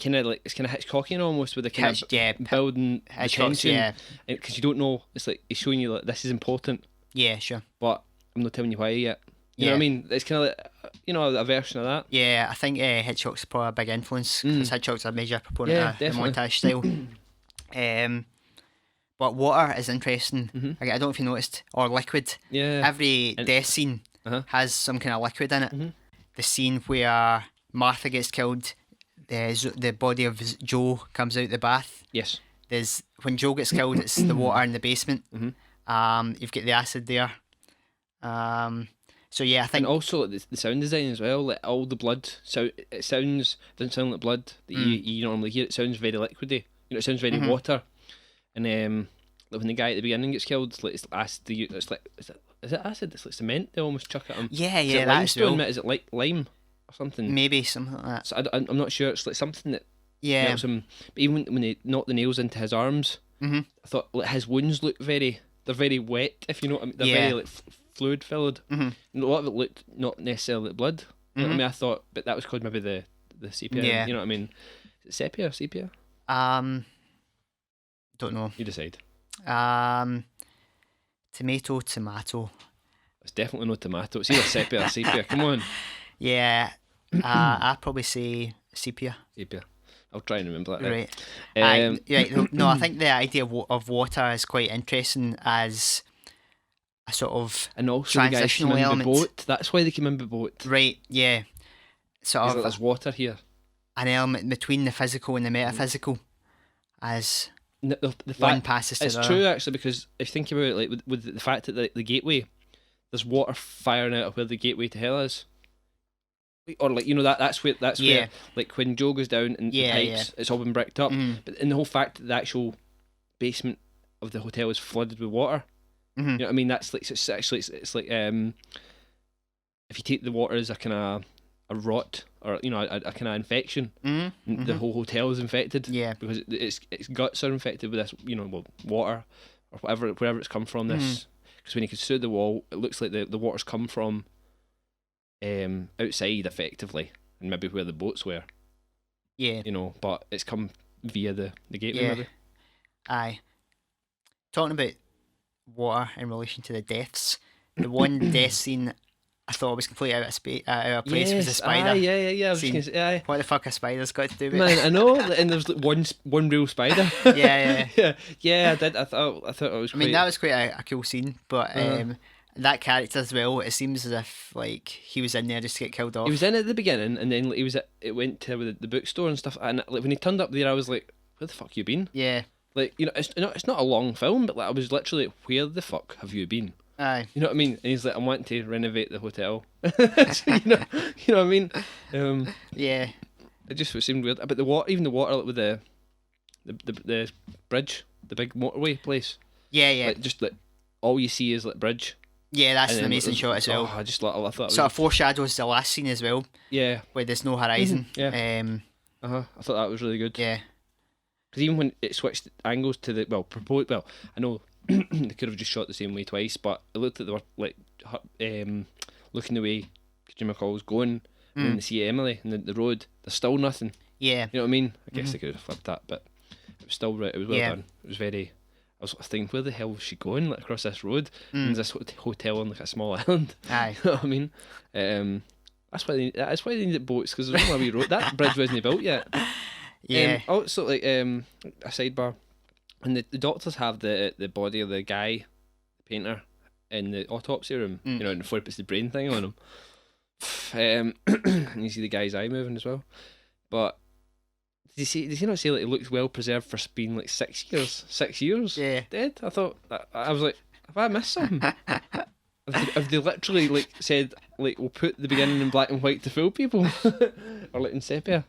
kind of like, it's kind of Hitchcockian almost, with the kind of building the tension, because you don't know. It's like he's showing you like this is important. Yeah, sure. But I'm not telling you why yet. You know what I mean? It's kind of like, you know, a version of that. Yeah, I think Hitchcock's probably a big influence, because Hitchcock's a major proponent of the montage style. But water is interesting. I don't know if you noticed, or liquid. Yeah. Every death scene has some kind of liquid in it. The scene where Martha gets killed, the body of Joe comes out the bath. Yes. When Joe gets killed, it's the water in the basement. You've got the acid there. So yeah, I think, and also the sound design as well. Like all the blood, so it doesn't sound like blood that you normally hear. It sounds very liquidy. You know, it sounds very water. And like when the guy at the beginning gets killed, like it's acid. It's like is it acid? It's like cement. They almost chuck at him. Yeah, is it limestone? Is it like lime or something? Maybe something like that. So I'm not sure. It's like something that helps him. But even when they knock the nails into his arms, I thought like his wounds look they're very wet. If you know what I mean, they're very like fluid filled. And a lot of it looked not necessarily like blood. You know what I mean? I thought, but that was called maybe the sepia. Yeah. You know what I mean? Is it sepia or sepia? Don't know. You decide. Tomato. It's definitely no tomato. It's either sepia or sepia. Come on. Yeah. I'd probably say sepia. Sepia. I'll try and remember that. Right. Right. No, I think the idea of water is quite interesting as a sort of And also the guys came transitional in by element. boat. That's why they came in by boat. Right, yeah. Sort He's of like, there's water here. an element between the physical and the metaphysical as The one fact, passes to it's the other. true actually, because if you think about it, like with the fact that the gateway, there's water firing out of where the gateway to hell is, or like, you know, that's where Yeah. like when Joe goes down and Yeah, the pipes, it's all been bricked up. But in the whole fact that the actual basement of the hotel is flooded with water, you know what I mean? That's like, it's actually it's like if you take the water as a kind of a rot, or you know, a kind of infection, the whole hotel is infected. Yeah. Because its guts are infected with this, you know, well, water or wherever it's come from. This, because when you can see the wall, it looks like the water's come from outside effectively, and maybe where the boats were. Yeah. You know, but it's come via the gateway. Maybe. Aye. Talking about water in relation to the deaths, the one death scene I thought was completely out of place was the spider. Yeah. I was scene. just gonna say, aye. What the fuck a spider's got to do with Man, it? I know, and there's like one real spider. Yeah. yeah. I did. I thought it was. I mean, that was quite a cool scene, but that character as well, it seems as if like he was in there just to get killed off. He was in at the beginning, and then like, it went to the bookstore and stuff. And like when he turned up there, I was like, "Where the fuck you been?" Yeah. Like, you know, it's not a long film, but like I was literally like, "Where the fuck have you been?" Aye. You know what I mean? And he's like, "I'm wanting to renovate the hotel." So, you know what I mean? Yeah. It just seemed weird. But the water, even the water, like, with the bridge, the big motorway place. Yeah. Like, just like all you see is like bridge. Yeah, that's And an then amazing shot as well. Oh, I just I thought it was, Sort of foreshadows the last scene as well, yeah. where there's no horizon. Yeah. I thought that was really good. Yeah. Because even when it switched angles to the I know they could have just shot the same way twice, but it looked like they were like looking the way Jim McCall was going, and then they see Emily and the road. There's still nothing. Yeah. You know what I mean? I guess they could have flipped that, but it was still right. It was well Yeah. done. It was very. I was thinking, where the hell was she going? Like across this road, and there's this hotel on like a small island. Aye. You know what I mean? That's why they needed boats, because there's no wee road. That bridge wasn't built yet. Yeah. Also, like a sidebar, and the doctors have the body of the guy, the painter, in the autopsy room. You know, and before he puts the brain thing on him, and you see the guy's eye moving as well. But does he not say like it looks well preserved for being like 6 years? 6 years? Yeah. Dead? I thought I was like, have I missed something? Have they literally like said like we'll put the beginning in black and white to fool people, or like in sepia?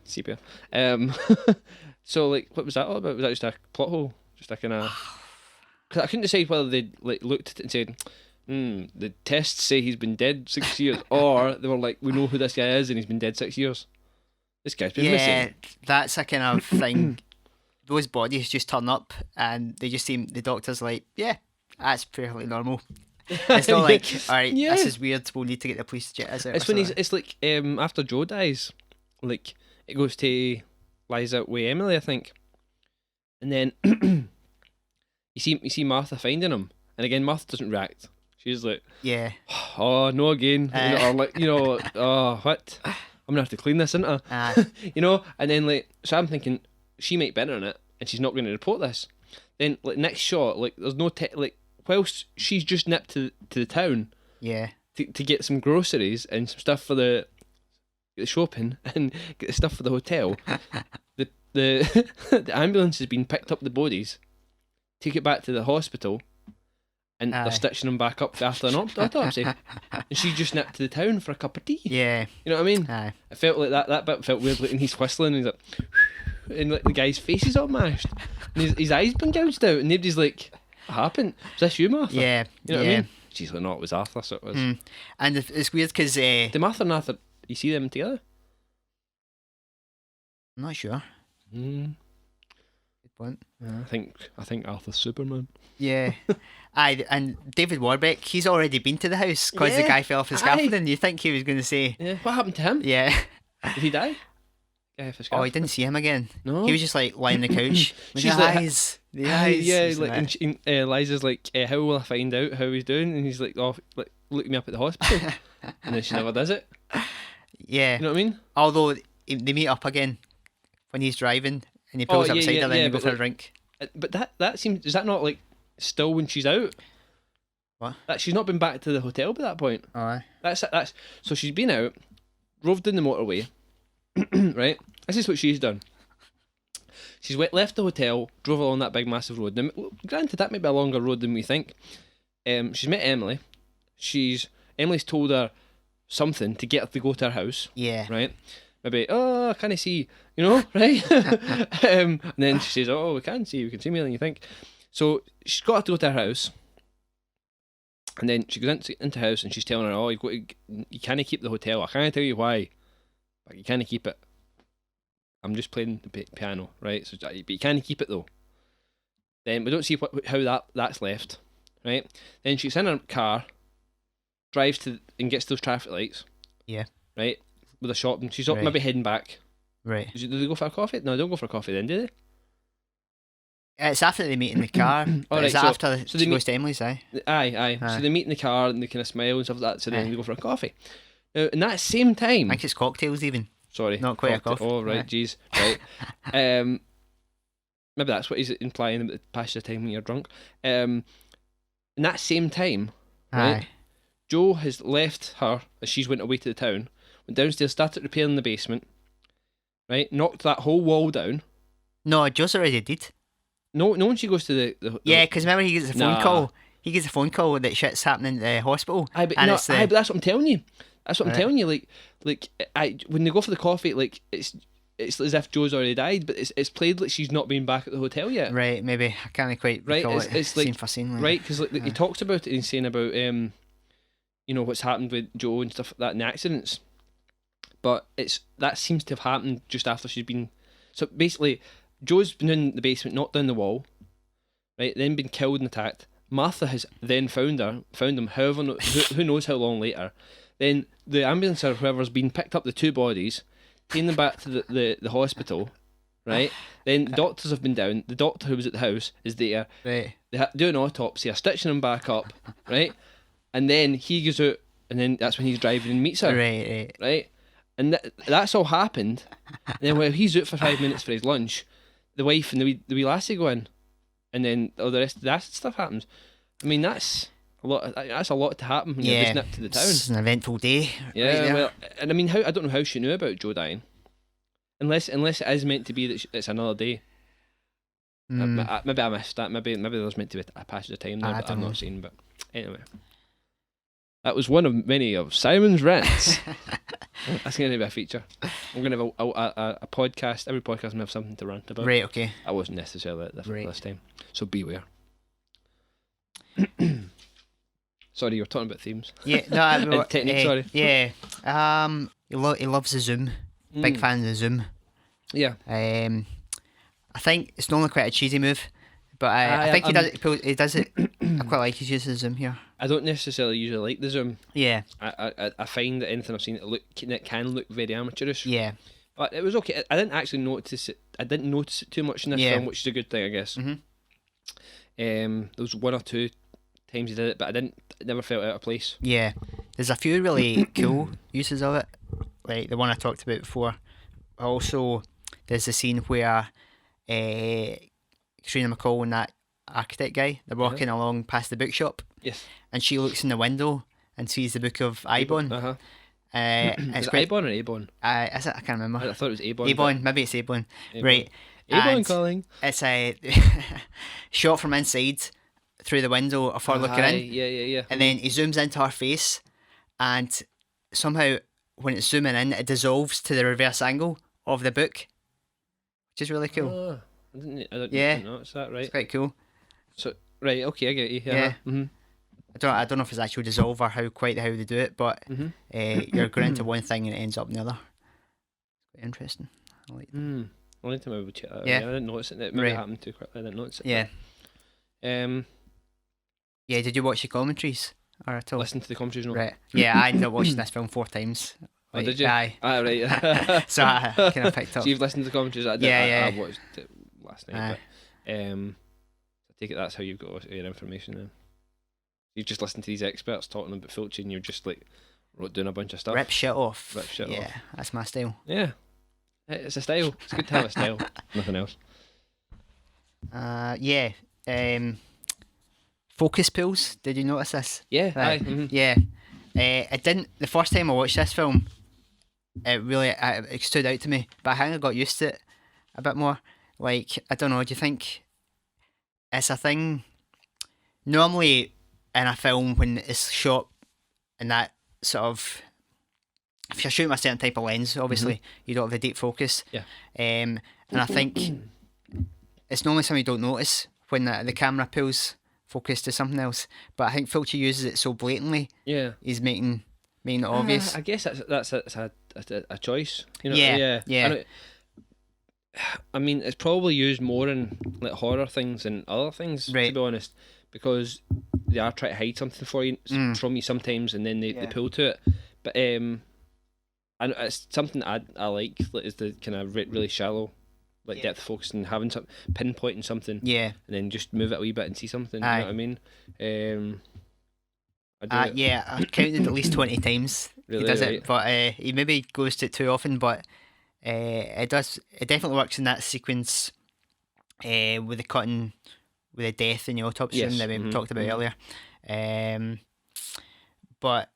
So like, what was that all about? Was that just a plot hole? Just a kind of? Because I couldn't decide whether they like looked at it and said, the tests say he's been dead 6 years, or they were like, we know who this guy is and he's been dead 6 years. This guy's been missing. That's a kind of thing. Those bodies just turn up and they just seem, the doctor's like, yeah, that's perfectly normal. It's not like, alright, this is weird, we'll need to get the police to check this out. It's when it's like after Joe dies, like it goes to Liza with Emily, I think, and then you see Martha finding him, and again Martha doesn't react. She's like, yeah, oh no again, or like, you know, oh what, I'm gonna have to clean this, isn't I? You know, and then like, so I'm thinking she might be in on it, and she's not going to report this. Then like next shot, like there's no like whilst she's just nipped to the town, yeah, to get some groceries and some stuff for the shopping and get the stuff for the hotel. the the ambulance has been picked up the bodies, take it back to the hospital, and they're stitching them back up after an autopsy. And she just nipped to the town for a cup of tea. Yeah, you know what I mean? Aye. It felt like that bit felt weird, like, and he's whistling and he's like, and like the guy's face is all mashed, and his eyes been gouged out, and nobody's like, what happened? Was this you, Martha? Yeah, you know what I mean? She's like, no, it was Arthur, so it was. And it's weird because Did Martha and Arthur, you see them together? I'm not sure. Good point. I think Arthur's Superman. Yeah. Aye, and David Warbeck, he's already been to the house because the guy fell off the scaffolding. You think he was going to say, yeah, what happened to him? Yeah. Did he die? Oh, he didn't see him again. No, he was just like lying on the couch. She's the like, eyes, the eyes. Yeah, like, and Liza's like, how will I find out how he's doing? And he's like, oh, like, look me up at the hospital. And then she never does it. Yeah. You know what I mean? Although they meet up again when he's driving and he pulls up beside her, then you go for a drink. But that seems, is that not like still when she's out? What? That she's not been back to the hotel by that point. Oh, aye. That's so she's been out, drove down the motorway, right? This is what she's done. She's left the hotel, drove along that big massive road. Now, granted, that might be a longer road than we think. She's met Emily. Emily's told her something to get her to go to her house. Yeah. Right? Maybe, oh, can I see? You know, right? And then she says, oh, we can see me more than you think. So she's got her to go to her house. And then she goes into the house and she's telling her, oh, you can't keep the hotel. I can't tell you why, but you can't keep it. I'm just playing the piano, right? So, but you can't keep it though. Then we don't see how that's left, right? Then she's in her car, drives to and gets those traffic lights. Yeah. Right? With a shop, and she's maybe heading back. Right. Do they go for a coffee? No, they don't go for a coffee then, do they? It's after they meet in the car. Right, is that after she goes to Emily's, Aye. So they meet in the car and they kind of smile and stuff like that, so then they go for a coffee. Now, in that same time... I think it's cocktails even. Sorry. Not quite a coffee. Oh, right, jeez. Right. Maybe that's what he's implying about the passage of time when you're drunk. In that same time, right, Joe has left her as she's went away to the town, went downstairs, started repairing the basement, right, knocked that whole wall down. No, Joe's already did. No, when she goes to the yeah, because remember he gets a phone call. He gets a phone call that shit's happening at the hospital. But that's what I'm telling you. That's what I'm telling you. Like, when they go for the coffee, like it's as if Joe's already died, but it's played like she's not been back at the hotel yet. Right, maybe I can't quite recall it's like scene for scene. Right, because like, he talks about it and saying about you know what's happened with Joe and stuff like that in the accidents, but that seems to have happened just after she's been. So basically, Joe's been in the basement, knocked down the wall, right? Then been killed and attacked. Martha has then found him. However, who knows how long later. Then the ambulance or whoever's been picked up the two bodies, taken them back to the hospital, right? Then the doctors have been down. The doctor who was at the house is there. Right. They do an autopsy, are stitching him back up, right? And then he goes out, and then that's when he's driving and meets her. Right. And that's all happened. And then while he's out for 5 minutes for his lunch, the wife and the wee lassie go in, and then all the rest of that stuff happens. I mean, that's a lot. That's a lot to happen when you're just nipped to the town. It's an eventful day. Yeah, right well, and I mean, I don't know how she knew about Joe dying, unless it is meant to be that it's another day. Maybe I missed that. Maybe there's meant to be a passage of time there, but I've not seen. But anyway, that was one of many of Simon's rants. That's going to be a feature. I'm going to have a podcast. Every podcast will have something to rant about. Right, okay. I wasn't necessarily at this time, so beware. Sorry, you were talking about themes. Yeah, no, technique. Sorry. Yeah, he loves the zoom. Big fan of the zoom. Yeah. I think it's normally quite a cheesy move, but I think he does it. I quite like his use of the zoom here. I don't necessarily usually like the zoom. Yeah. I find that anything I've seen that can look very amateurish. Yeah. But it was okay. I didn't actually notice it. I didn't notice it too much in this film, which is a good thing, I guess. Mm-hmm. There was one or two times he did it, but it never felt out of place. Yeah. There's a few really cool uses of it, like the one I talked about before. Also, there's the scene where Katrina McCall and that architect guy, they're walking along past the bookshop. Yes. And she looks in the window and sees the book of Ibon. Uh-huh. Is it Ibon or Abon? Is it? I can't remember. I thought it was Abon. Abon, maybe it's Abon. Right. Abon calling. It's a shot from inside through the window of her looking in. Yeah. And then he zooms into her face, and somehow when it's zooming in, it dissolves to the reverse angle of the book, which is really cool. Oh, I didn't notice that, right? It's quite cool. So, right, okay, I get you. Yeah. Mm-hmm. I don't know if it's actual dissolve or how they do it, but you're going into one thing and it ends up in the other. It's quite interesting. I like that. I need to maybe check that. Yeah. I didn't notice it. It maybe happened too quickly. I didn't notice it. Yeah. Yeah, did you watch the commentaries or at all? Listen to the commentaries, no. Right. Yeah, I ended up watching this film 4 times. Like, did you? Aye. Right. So I kind of picked up. So you've listened to the commentaries? I watched it last night. But, I take it that's how you've got your information then. You've just listened to these experts talking about Fulci and you're just like doing a bunch of stuff. Rip shit off. Rip shit off. Yeah, that's my style. Yeah. It's a style. It's good to have a style. Nothing else. Yeah. Focus pulls. Did you notice this? Yeah, Right. aye. Mm-hmm. Yeah. I didn't. The first time I watched this film, it stood out to me, but I think I got used to it a bit more. Like, I don't know. Do you think it's a thing? Normally, in a film, when it's shot in that sort of, if you're shooting with a certain type of lens, obviously you don't have the deep focus. Yeah. And I think it's normally something you don't notice when the camera pulls focus to something else. But I think Fulci uses it so blatantly. Yeah. He's making it obvious. I guess that's a choice. You know. Yeah. I mean, it's probably used more in like horror things and other things, to Right. be honest, because they are trying to hide something from you sometimes, and then they pull to it. But and it's something I like is the kind of really shallow, like depth focus and having some pinpointing something, Yeah. and then just move it a wee bit and see something. Aye. You know what I mean? I do it. Yeah, I counted at least 20 times Really, he does right. it, but he maybe goes to it too often. But it definitely works in that sequence with the cutting, with the death in the autopsy Yes, room that we talked about earlier. But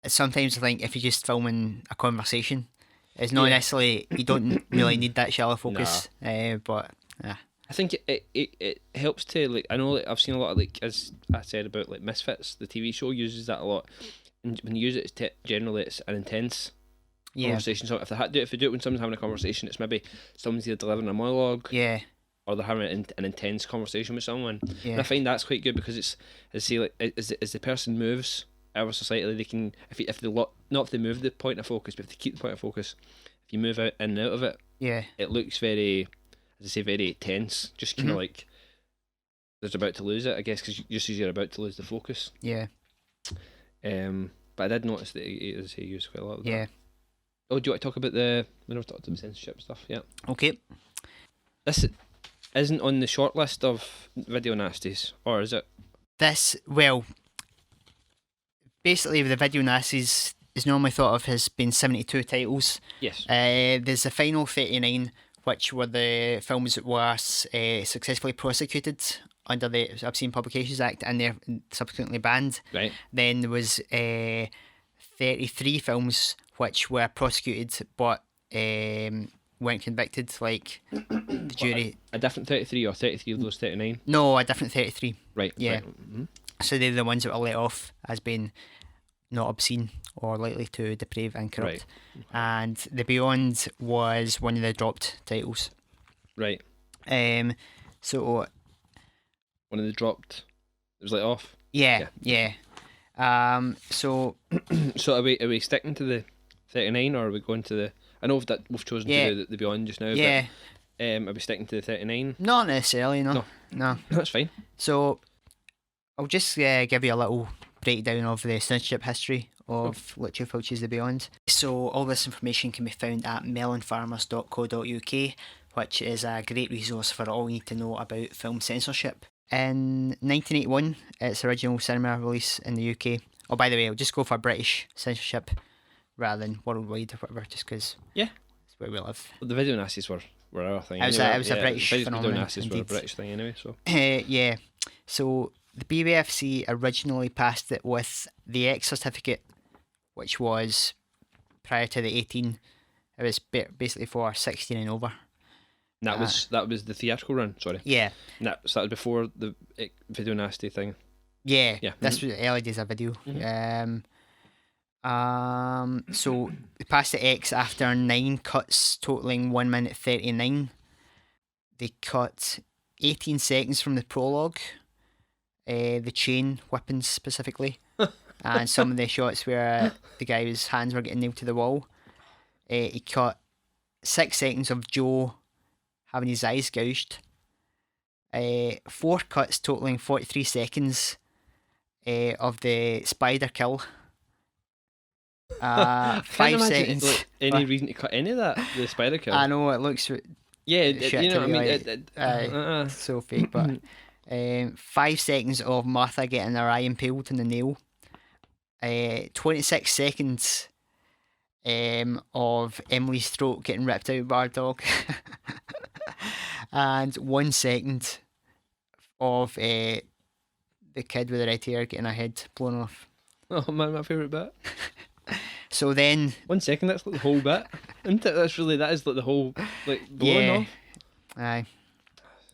sometimes I think if you're just filming a conversation, it's not necessarily, you don't really need that shallow focus. But I think it helps to, like, I know, like, I've seen a lot of, like, as I said about, like, Misfits, the TV show uses that a lot, and when you use it, generally it's an intense conversation. So if they do it when someone's having a conversation, it's maybe someone's either delivering a monologue, or they're having an intense conversation with someone. And I find that's quite good because it's, like, as the person moves ever so slightly, they can, if they move the point of focus, but if they keep the point of focus, if you move out in and out of it, it looks very, as I say, very tense, just kind of like there's about to lose it, I guess, because you're about to lose the focus. But I did notice that he used quite a lot of that. Oh, do you want to talk about we never talked about censorship stuff? Yeah. Okay. This isn't on the short list of video nasties, or is it? Well, basically the video nasties is normally thought of as being 72 titles. Yes. There's the final 39, which were the films that were successfully prosecuted under the Obscene Publications Act, and they're subsequently banned. Right. Then there was 33 films which were prosecuted but weren't convicted, like the jury. A different 33 or 33 of those 39? No, a different 33. Right. Yeah. Right. Mm-hmm. So they're the ones that were let off as being not obscene or likely to deprave and corrupt. Right. And The Beyond was one of the dropped titles. Right. So one of the dropped. It was let off. Yeah. So so are we sticking to the 39, or are we going to the? I know that we've chosen to do the Beyond just now. Yeah. But, are we sticking to the 39? Not necessarily. No. That's fine. So I'll just give you a little breakdown of the censorship history of Lucio Fulci's The Beyond. So all this information can be found at melonfarmers.co.uk, which is a great resource for all you need to know about film censorship. In 1981, its original cinema release in the UK. Oh, by the way, I'll just go for British censorship rather than worldwide or whatever, just because it's where we live. Well, the video nasties were our thing. It was a British phenomenon. Video nasties were a British thing anyway. So So the BBFC originally passed it with the X certificate, which was prior to the 18. It was basically for 16 and over. And that was the theatrical run. Sorry. Yeah. So that was before the video nasty thing. Yeah. This was early days of video. Mm-hmm. So they passed the X after 9 cuts totaling 1 minute 39. They cut 18 seconds from the prologue, the chain whipping specifically, and some of the shots where the guy's hands were getting nailed to the wall. He cut 6 seconds of Joe having his eyes gouged. 4 cuts totaling 43 seconds of the spider kill. 5 seconds. Like, any reason to cut any of that? The spider kill. I know it looks. Yeah, you know what I mean. So fake, but 5 seconds of Martha getting her eye impaled in the nail. 26 seconds of Emily's throat getting ripped out by a dog, and 1 second of the kid with the red hair getting her head blown off. Oh man, my favourite bit. So then, 1 second, that's like the whole bit, isn't it? That is like the whole like blowing off. Aye.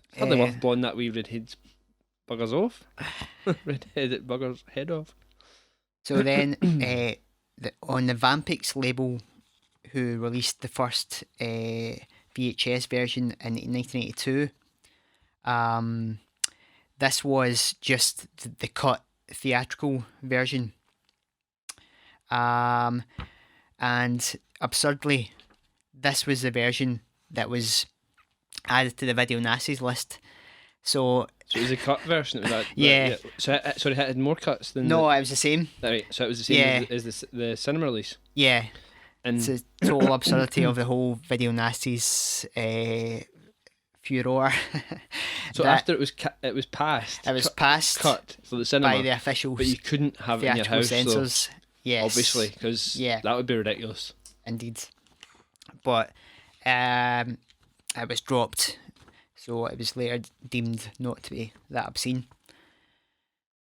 It's hardly worth blowing that wee redhead's buggers off. Redheaded bugger's head off. So then, on the Vampix label, who released the first VHS version in 1982, this was just the cut theatrical version. And absurdly, this was the version that was added to the Video Nasties list. So it was a cut version. It was that, yeah. So it had more cuts than. No, it was the same. Right. So it was the same as the cinema release. Yeah. And it's a total absurdity of the whole Video Nasties furor. So after it was passed. It was passed. Cut for the cinema by the officials. But you couldn't have it in your house. Censors. Though, yes. Obviously, because that would be ridiculous. Indeed. But it was dropped. So it was later deemed not to be that obscene.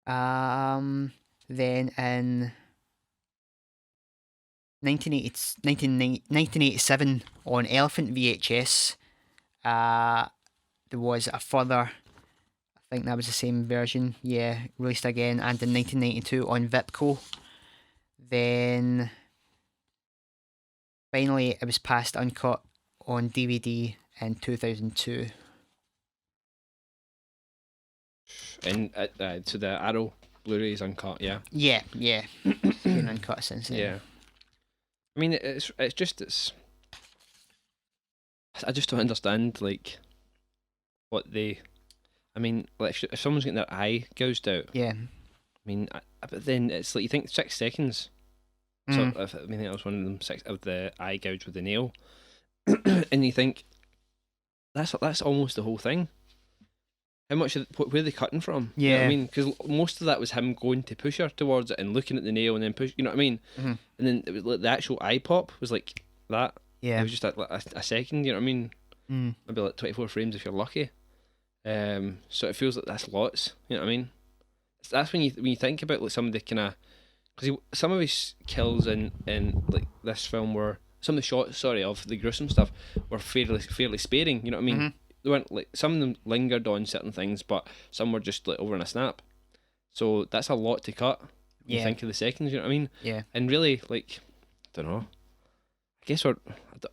Then in 1987 on Elephant VHS, there was a further, I think that was the same version, released again, and in 1992 on Vipco. Then finally it was passed uncut on DVD in 2002. And so the Arrow Blu-ray is uncut, yeah. Yeah. It's been uncut since then. Yeah. I mean, I just don't understand like what they. I mean, like if someone's getting their eye gouged out. Yeah. I mean, but then it's like you think 6 seconds. So I mean, that was one of them 6 of the eye gouge with the nail, and you think that's almost the whole thing. How much? Where are they cutting from? Yeah, you know what I mean, because most of that was him going to push her towards it and looking at the nail and then push. You know what I mean? Mm-hmm. And then it was like the actual eye pop was like that. Yeah, it was just like a second. You know what I mean? Maybe like 24 frames if you're lucky. So it feels like that's lots. You know what I mean? That's when you think about like some of the kind of because some of his kills in like this film were some of the shots of the gruesome stuff were fairly sparing. You know what I mean? Mm-hmm. They weren't like some of them lingered on certain things, but some were just like over in a snap. So that's a lot to cut. You think of the seconds, you know what I mean? Yeah. And really, like, I don't know. I guess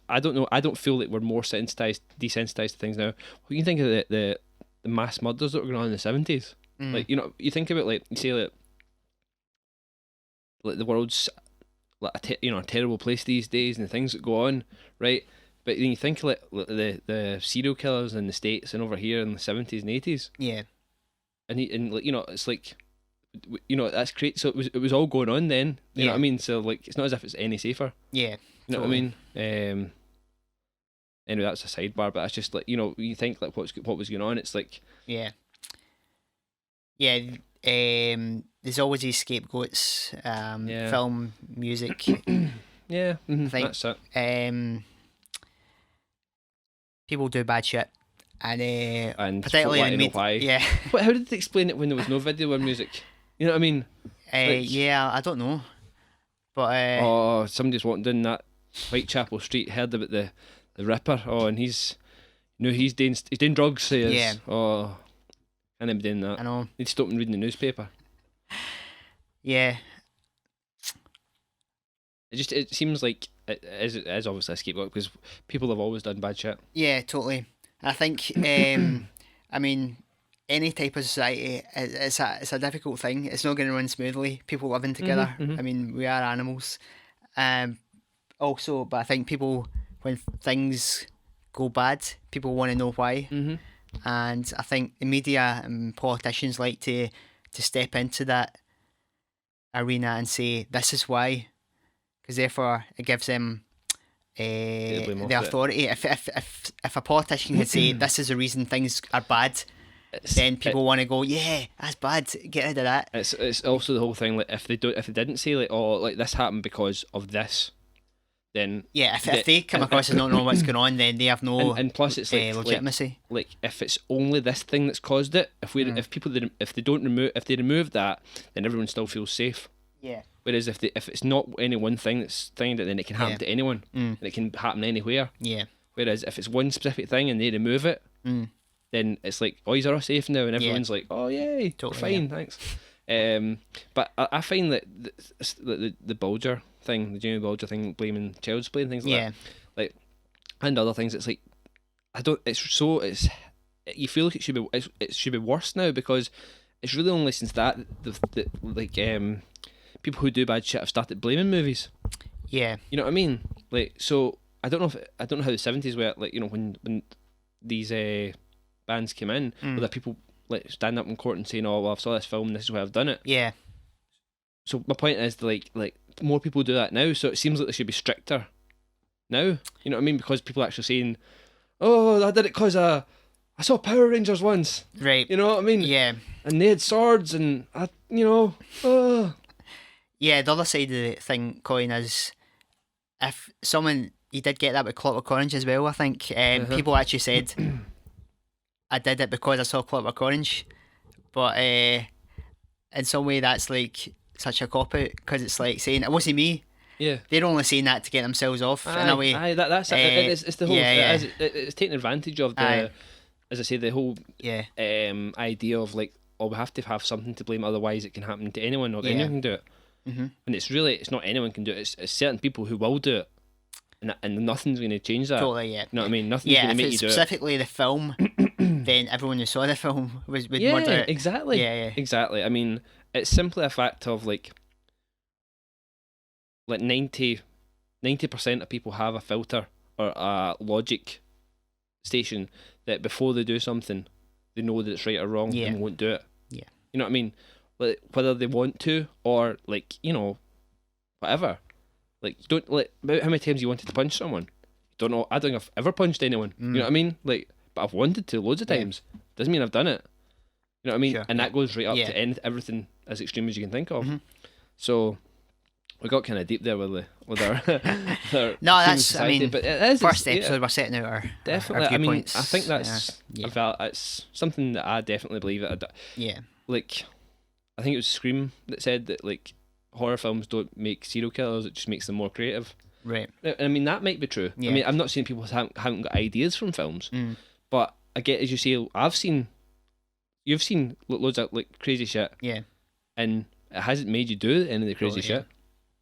I don't know. I don't feel like we're more desensitized to things now. What do you think of the mass murders that were going on in the 70s? Like, you know, you think about like you say like the world's like a terrible place these days and the things that go on, right? But then you think like the serial killers in the States and over here in the 70s and 80s. Yeah. And like, you know, it's like, you know, that's great. So it was all going on then. You know what I mean? So like, it's not as if it's any safer. Yeah. You know what I mean? Anyway, that's a sidebar, but that's just like, you know, you think like what was going on. It's like there's always these scapegoats. Film, music. Yeah, I think that's it. People do bad shit, and particularly in why. Yeah. But how did they explain it when there was no video or music? You know what I mean? I don't know, but somebody's walking down that Whitechapel Street, heard about the Ripper. And he's doing drugs. He is. Yeah. Oh, can't be doing that. I know. Need to stop and reading the newspaper. Yeah. It seems like it is obviously a scapegoat because people have always done bad shit. Yeah, totally. I think I mean any type of society it's a difficult thing. It's not going to run smoothly. People living together. I mean, we are animals. Also, but I think people, when things go bad, people want to know why. And I think the media and politicians like to step into that arena and say this is why. Because therefore it gives them the authority. If a politician could say this is the reason things are bad, then people want to go, yeah, that's bad, get rid of that. It's also the whole thing like if they didn't say like, oh, like this happened because of this, then if they come across as not knowing what's going on, then they have no and plus it's like legitimacy. Like if it's only this thing that's caused it, if they remove that, then everyone still feels safe. Yeah. Whereas if it's not any one thing that's thing, then it can happen to anyone, and it can happen anywhere. Yeah. Whereas if it's one specific thing and they remove it, then it's like, oh, you're all safe now, and everyone's like, oh yay, totally, fine, thanks. But I find that the Bulger thing, the Jamie Bulger thing, blaming child's play and things like that, and other things, it's like, you feel like it should be worse now, because it's really only since that people who do bad shit have started blaming movies. Yeah, you know what I mean? Like, so I don't know how the 70s were, like, you know, when these bands came in, whether people like stand up in court and saying, oh well, I've saw this film, this is why I've done it. Yeah. So my point is, like more people do that now, so it seems like they should be stricter now. You know what I mean? Because people are actually saying, oh, I did it because I saw Power Rangers once. Right. You know what I mean? Yeah. And they had swords, and Yeah, the other side of the thing, Colin, is if someone, you did get that with Clockwork Orange as well, I think. People actually said, I did it because I saw Clockwork Orange, but in some way that's like such a cop-out, because it's like saying, it wasn't me. Yeah. They're only saying that to get themselves off, in a way. That's it. It's the whole... It's taking advantage of the... As I say, the whole idea of like, oh, we have to have something to blame, otherwise it can happen to anyone, or anyone can do it. And it's not anyone can do it, it's certain people who will do it, and nothing's going to change that. Totally, yeah. You know what I mean? Nothing's going to make you do it. Specifically the film, then everyone who saw the film would murder it. Exactly. Yeah, exactly. I mean, it's simply a fact of like 90% of people have a filter or a logic station that before they do something, they know that it's right or wrong and won't do it. Yeah. You know what I mean? Like, whether they want to, or like, you know, whatever. Like, you don't, like, how many times you wanted to punch someone? Don't know. I don't think I've ever punched anyone. You know what I mean? Like, but I've wanted to loads of times. Doesn't mean I've done it. You know what I mean? Sure. And that goes right up to everything as extreme as you can think of. So we got kind of deep there with our no, that's society, I mean, but it is, first episode we're setting out our definitely. Our viewpoints. I mean, I think that's it's something that I definitely believe it. Yeah, like I think it was Scream that said that like horror films don't make serial killers; it just makes them more creative. Right. I mean, that might be true. Yeah. I mean, I'm not saying people haven't got ideas from films, but I get, as you say, you've seen loads of like crazy shit. Yeah. And it hasn't made you do any of the crazy shit.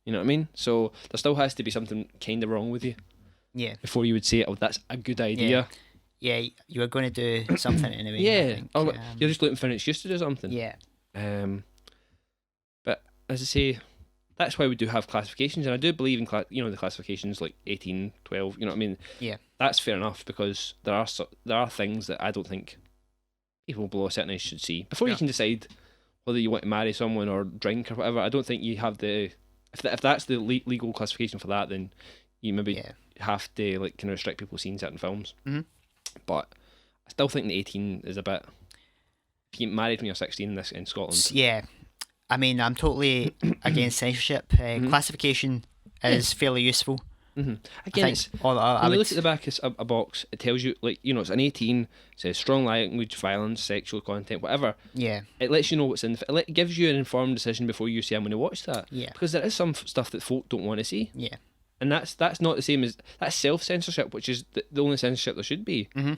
You know what I mean? So there still has to be something kind of wrong with you. Yeah. Before you would say, oh, that's a good idea. Yeah, you were going to do something anyway. Yeah. Think. You're just looking for an excuse to do something. Yeah. But as I say, that's why we do have classifications, and I do believe in the classifications like 18, 12. You know what I mean? Yeah. That's fair enough, because there are things that I don't think people below a certain age should see before you can decide whether you want to marry someone or drink or whatever. I don't think you have the... If that's the legal classification for that, then you maybe have to like kind of restrict people seeing certain films. But I still think the 18 is a bit... If you get married when you're 16 in Scotland... Yeah. I mean, I'm totally against censorship. Classification is fairly useful. Again, when you look at the back of a box, it tells you, like, you know, it's an 18, it says strong language, violence, sexual content, whatever. Yeah. It lets you know what's in it gives you an informed decision before you say, I'm going to watch that. Yeah. Because there is some stuff that folk don't want to see. Yeah. And that's not the same as... That's self-censorship, which is the only censorship there should be. You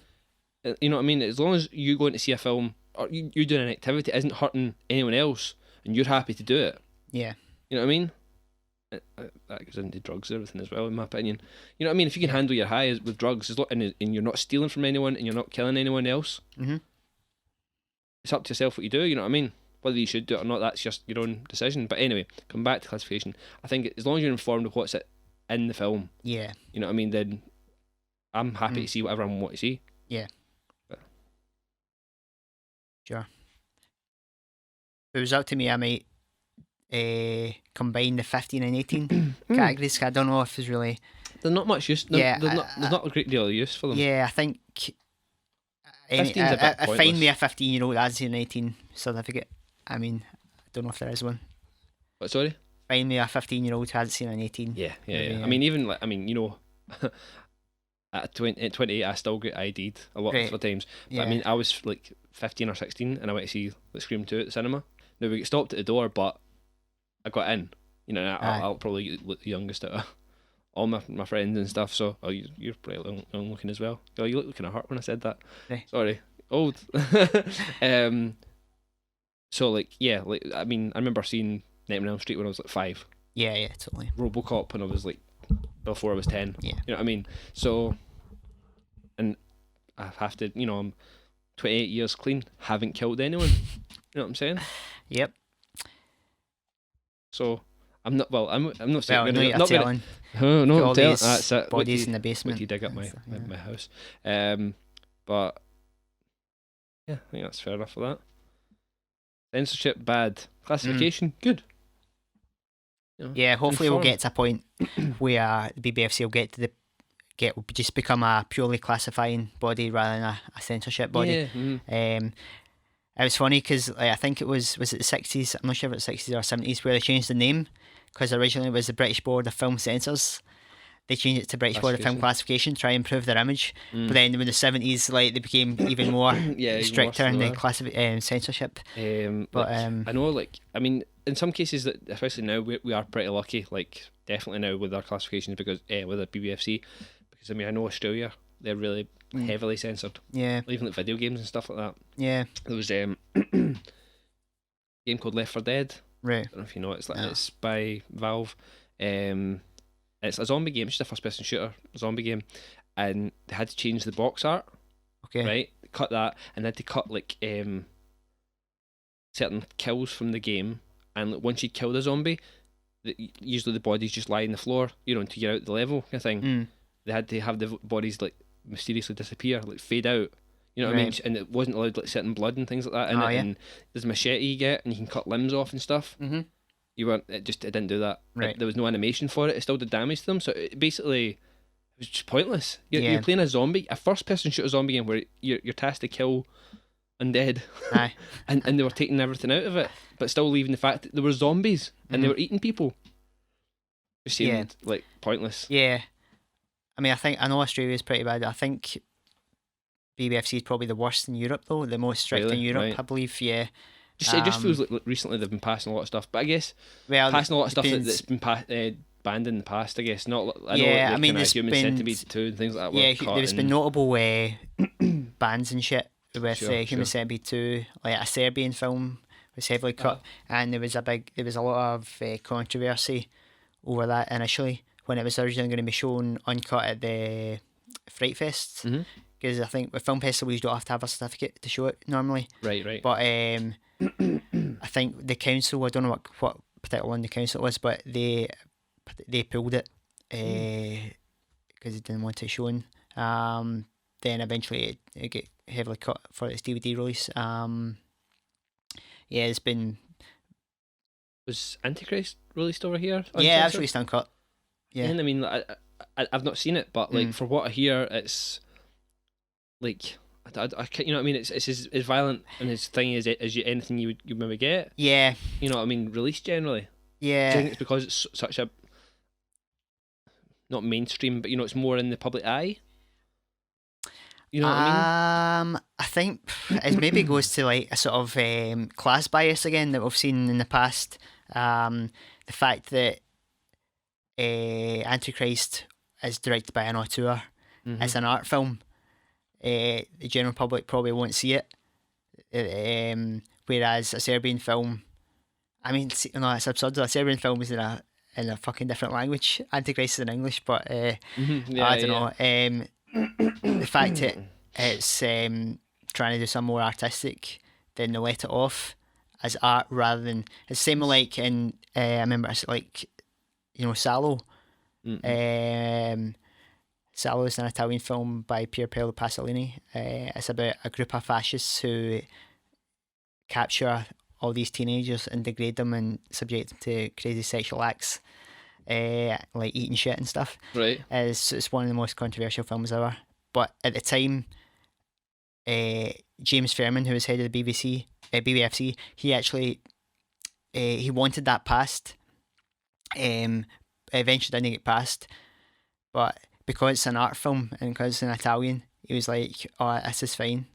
know what I mean? As long as you going to see a film, or you're doing an activity that isn't hurting anyone else, and you're happy to do it. Yeah. You know what I mean? That goes into drugs and everything as well, in my opinion. You know what I mean? If you can handle your high with drugs, and you're not stealing from anyone, and you're not killing anyone else, it's up to yourself what you do. You know what I mean? Whether you should do it or not, that's just your own decision. But anyway, come back to classification. I think as long as you're informed of what's in the film, you know what I mean, then I'm happy to see whatever I want to see. Yeah. But. Sure. If it was up to me, I might combine the 15 and 18 categories. I don't know if there's really... There's not much use. There's not a great deal of use for them. Yeah, I think... 15's a bit pointless. Find me a 15-year-old as an 18 certificate. I mean, I don't know if there is one. What, sorry? Find me a 15-year-old who hasn't seen an 18. Yeah. Maybe, I mean, even like, you know, at 28, I still get ID'd a lot Right. of times. But I Yeah. mean, I was like 15 or 16, and I went to see like Scream 2 at the cinema. Now we get stopped at the door, but I got in. You know, and I'll probably look the youngest out of all my friends and stuff. So, you're pretty young looking as well. Oh, you look kind of hurt when I said that. Right. Sorry, old. So like, yeah, like I mean, I remember seeing Nightmare on Elm Street when I was like 5. Yeah, totally. RoboCop when I was like before I was 10. Yeah. You know what I mean? So, and I have to, you know, I'm 28 years clean, haven't killed anyone. You know what I'm saying? Yep. So I'm not. Well, I'm not saying. Well, no, you're not telling. Gonna, no, all I'm telling. these That's it. bodies in the basement. Wait till you dig up and stuff, my house. But yeah, I think that's fair enough for that. Censorship bad. Classification good. You know, Yeah, hopefully we'll informed. get to a point where the BBFC will will just become a purely classifying body rather than a censorship body. Yeah. It was funny because I think it was it the 60s? I'm not sure if it's 60s or 70s where they changed the name, because originally it was the British Board of Film Censors. They changed it to British Board of Film Classification to try and improve their image. But then in the 70s, like, they became even more stricter in the censorship. But I know, like, I mean, in some cases, that especially now, we are pretty lucky. Like, definitely now with our classifications, because with the BBFC, because I mean, I know Australia, they're really heavily censored. Yeah. Even like video games and stuff like that. Yeah. There was a game called Left 4 Dead. Right. I don't know if you know it. It's like it's by Valve. It's a zombie game. It's just a first-person shooter zombie game, and they had to change the box art. Okay. Right, cut that, and they had to cut like certain kills from the game. And like, once you kill the zombie, usually the bodies just lie on the floor, you know, until you're out the level kind of thing. They had to have the bodies like mysteriously disappear, like fade out. You know what I mean? And it wasn't allowed like certain blood and things like that in it. And there's a machete you get, and you can cut limbs off and stuff. You weren't. It didn't do that. Right. There was no animation for it. It still did damage to them. So it was just pointless. You're playing a zombie, a first-person shooter zombie game where you're tasked to kill undead. Aye. and they were taking everything out of it, but still leaving the fact that there were zombies and they were eating people. It seemed like pointless. Yeah. I mean, I know Australia's pretty bad. I think BBFC is probably the worst in Europe, though. The most strict in Europe, right. I believe. Yeah. It just feels like recently they've been passing a lot of stuff, but I guess passing a lot of stuff that's been banned in the past. I guess not. I mean, there's Human Centipede 2 and things like that. Yeah, there's been notable bans and shit with Human Centipede 2, like a Serbian film was heavily cut, and there was a lot of controversy over that initially when it was originally going to be shown uncut at the Fright Fest, because I think with film festivals you don't have to have a certificate to show it normally. Right. But I think the council, I don't know what particular one the council was, but they pulled it because they didn't want it shown. Then eventually it got heavily cut for its DVD release. It's been... Was Antichrist released over here? Yeah, it's released uncut. Yeah. And I mean, I've not seen it, but like for what I hear, it's like... I you know what I mean? It's as violent and as thing as anything you maybe get. Yeah. You know what I mean? Released generally. Yeah. Do you think it's because it's such a not mainstream, but you know, it's more in the public eye? You know what I mean? I think it maybe goes to like a sort of class bias again that we've seen in the past. The fact that Antichrist is directed by an auteur, it's an art film. The general public probably won't see it. Whereas a Serbian film, I mean, no, it's absurd. A Serbian film is in a fucking different language. Antichrist is in English, but I don't know. The fact that it's trying to do some more artistic, then they let it off as art rather than it's the same like in I remember it's like, you know, Salò. Salò is an Italian film by Pier Paolo Pasolini. It's about a group of fascists who capture all these teenagers and degrade them and subject them to crazy sexual acts, like eating shit and stuff. Right. It's one of the most controversial films ever. But at the time, James Fairman, who was head of the BBFC, he actually he wanted that passed Eventually didn't get passed, but because it's an art film and because it's in Italian, he was like, "Oh, this is fine."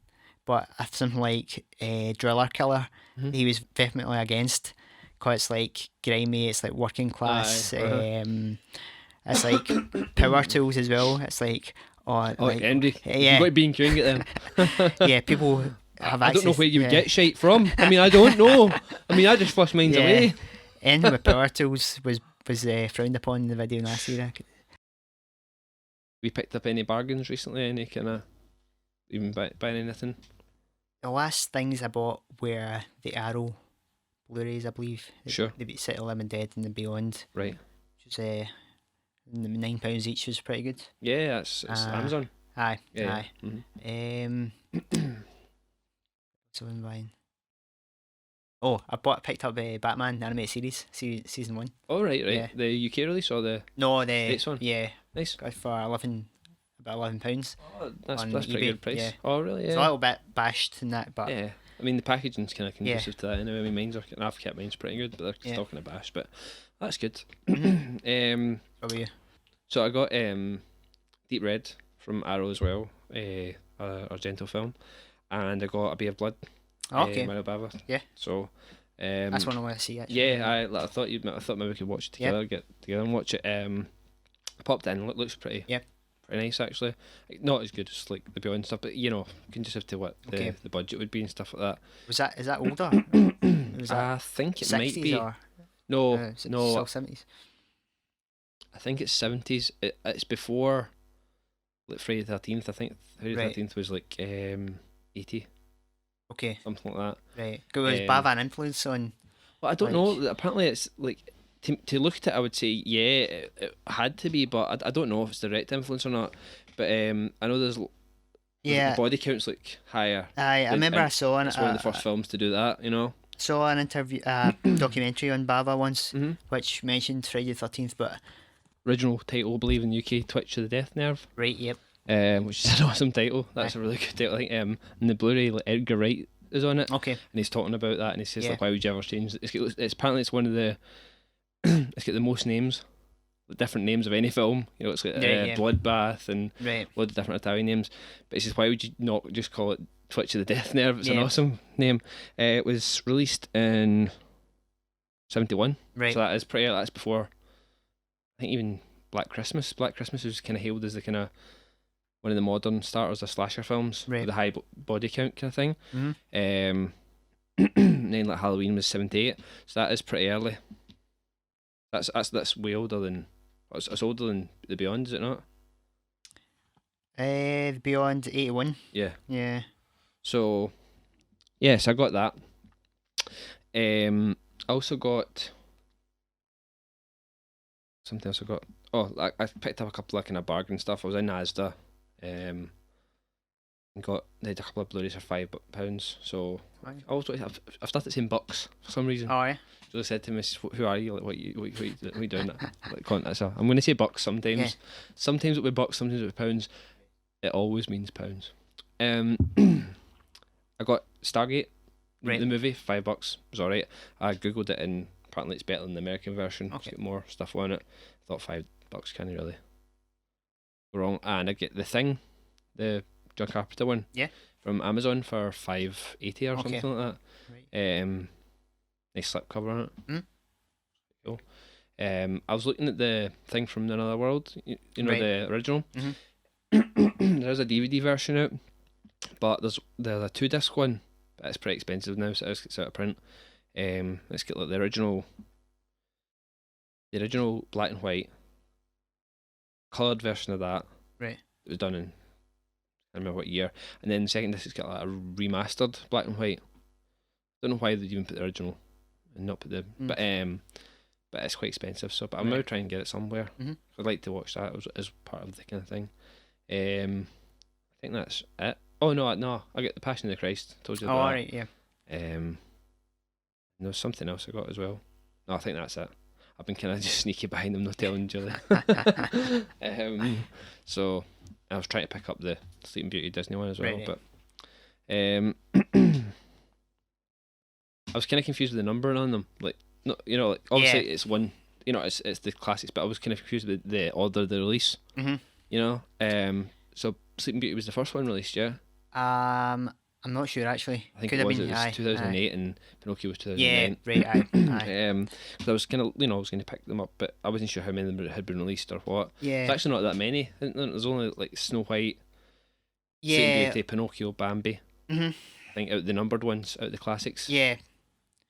But something like Driller Killer, Mhm. he was definitely against, because it's like grimy, it's like working class. Aye, It's like power tools as well. It's like, oh, Oh, like, Andy, you've yeah, got to be including it then. yeah. People have I don't know access. where you would Yeah, get shite from. I mean, I don't know. I mean, I just flush mines yeah. away. Anything with power tools was frowned upon in the video nasty era. We picked up any bargains recently? Any kind of even buying anything? The last things I bought were the Arrow Blu-rays, I believe. Sure. They beat City Living Dead and The Beyond, Right. which was £9 each, was pretty good. Yeah, it's Amazon. Aye, Yeah. aye. Mhm. So I'm buying. Oh, picked up the Batman animated series, season 1. Oh right. Yeah. The UK release or the No, the States one? yeah, Nice. got it for about £11. Oh, that's On pretty eBay, good price. yeah. Oh really? It's a Yeah. little bit bashed in that, but Yeah. I mean the packaging's kind of conducive to that anyway. I mean I've kept mine's pretty good, but they're Yeah. still kind of bash. But that's good. What were you? So I got Deep Red from Arrow as well, Argento film, and I got A Bay of Blood. Oh, okay. Mario Bava. Yeah. So that's one I want to see actually. Yeah, I thought maybe we could watch it together, get together and watch it. I popped it in. Looks pretty. Yep. Pretty nice actually. Like, not as good as like the Beyond stuff, but you can just have to what the budget would be and stuff like that. Is that older? Was that I think it 60s might be. or No, still 70s? I think it's 70s. It's before like Friday the 13th. I think Friday the Right. 13th was like 80, Okay, something like that. right. Was Um, Bava an influence on? Well, I don't Like- know. Apparently, it's like to look at it, I would say yeah, it had to be, but I don't know if it's direct influence or not. But I know there's Yeah, the body count's like higher. I remember and I saw It's one of the first films to do that. saw an interview, documentary on Bava once, Mm-hmm. which mentioned Friday the 13th, but Original title, I believe, in UK, Twitch of the Death Nerve. right, yep, Which is an awesome title. That's a really good title. I think and the Blu-ray, like, Edgar Wright is on it. okay, And he's talking about that, and he says Yeah. like, why would you ever change it? It's apparently it's one of the it's got the most names, the different names of any film. It's got Yeah. Bloodbath and right, loads of different Italian names. But he says, why would you not just call it Twitch of the Death Nerve? It's an Yeah. awesome name. It was released in 71, right, so that's before I think even Black Christmas. Black Christmas was kind of hailed as the kind of one of the modern starters of slasher films, Right. with the high body count kind of thing. Mhm. And then like Halloween was 78, so that is pretty early. That's way older than it's older than The Beyond, is it not? Beyond 81, Yeah. yeah, So yes, I got that. I also got something else. I got I picked up a couple of kind of bargain stuff. I was in Asda, and they had a couple of Blu-rays for £5. So Right. I've started saying bucks for some reason. oh yeah, So they said to me, "Who are you? Like, what are you doing?" Like, so I'm going to say bucks sometimes. Yeah. Sometimes it'll be bucks, sometimes it'll be pounds. It always means pounds. I got Stargate, Right. the movie, $5. It was alright. I googled it and apparently it's better than the American version. Okay. It's got more stuff on it. I thought $5 can't really go wrong. And I get The Thing, the John Carpenter one. Yeah. From Amazon for $5.80 or Okay. something like right. that. Nice slipcover on it. Mm. Cool. I was looking at the Thing from Another World, you know, Right. the original. Mhm. There's a DVD version out, but there's a 2-disc one, but it's pretty expensive now, so it's out of print. Let's get like the original black and white coloured version of that. Right. It was done in, I don't remember what year, and then the second disc has got like a remastered black and white. Don't know why they'd even put the original and not put the but it's quite expensive. So, but I'm gonna Right. try and get it somewhere. Mhm. I'd like to watch that as part of the kind of thing. I think that's it. Oh no, I get the Passion of the Christ. Told you Oh, that. alright, yeah. There's something else I got as well. No, I think that's it. I've been kind of just sneaky behind them, not telling Julie. So I was trying to pick up the Sleeping Beauty Disney one as well, Right. but I was kind of confused with the numbering on them. Like, no, like obviously Yeah. it's 1 you know, it's the classics, but I was kind of confused with the order of the release. Mm-hmm. You know, so Sleeping Beauty was the first one released, yeah. I'm not sure actually. I think Could it have was. been. It was Aye, 2008, and Pinocchio was yeah, 2009. right. Aye. 'Cause I was kind of, you know, I was going to pick them up, but I wasn't sure how many of them had been released or what. Yeah. It's actually not that many. I think there's only like Snow White, Sleeping Yeah. Beauty, Pinocchio, Bambi. Mhm. I think out the numbered ones, out the classics, Yeah.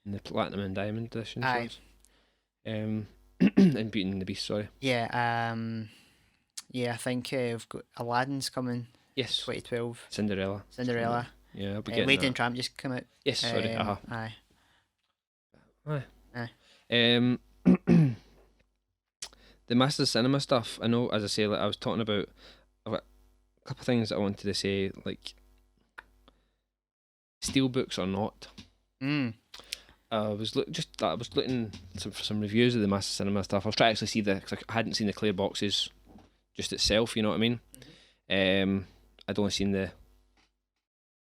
and the platinum and diamond editions. Aye. And Beauty and the Beast. Sorry. Yeah. Yeah. I think we've got Aladdin's coming. Yes. 2012. Cinderella. Cinderella. Yeah, I'll be getting Lady that. and Tramp just come out. Yes. Sorry. Aye. The Masters of Cinema stuff. I know, as I say, like I was talking about, I've got a couple of things that I wanted to say, like steelbooks or not. I was looking for some reviews of the Masters of Cinema stuff. I was trying to actually see because I hadn't seen the clear boxes just itself. You know what I mean? I'd only seen the.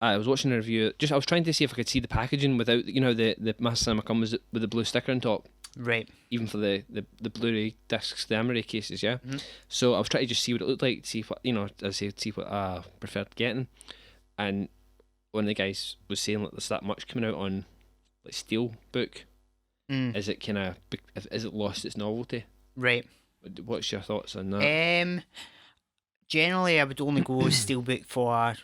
I was watching a review. I was trying to see if I could see the packaging without, you know, the Masters of Cinema comes with the blue sticker on top. Right. Even for the Blu-ray discs, the Amaray cases, yeah. Mm-hmm. So I was trying to just see what it looked like, see what, you know, as I say, see what I preferred getting. And one of the guys was saying like there's that much coming out on like steel book. Is it is it lost its novelty? Right. What's your thoughts on that? Generally, I would only go steelbook for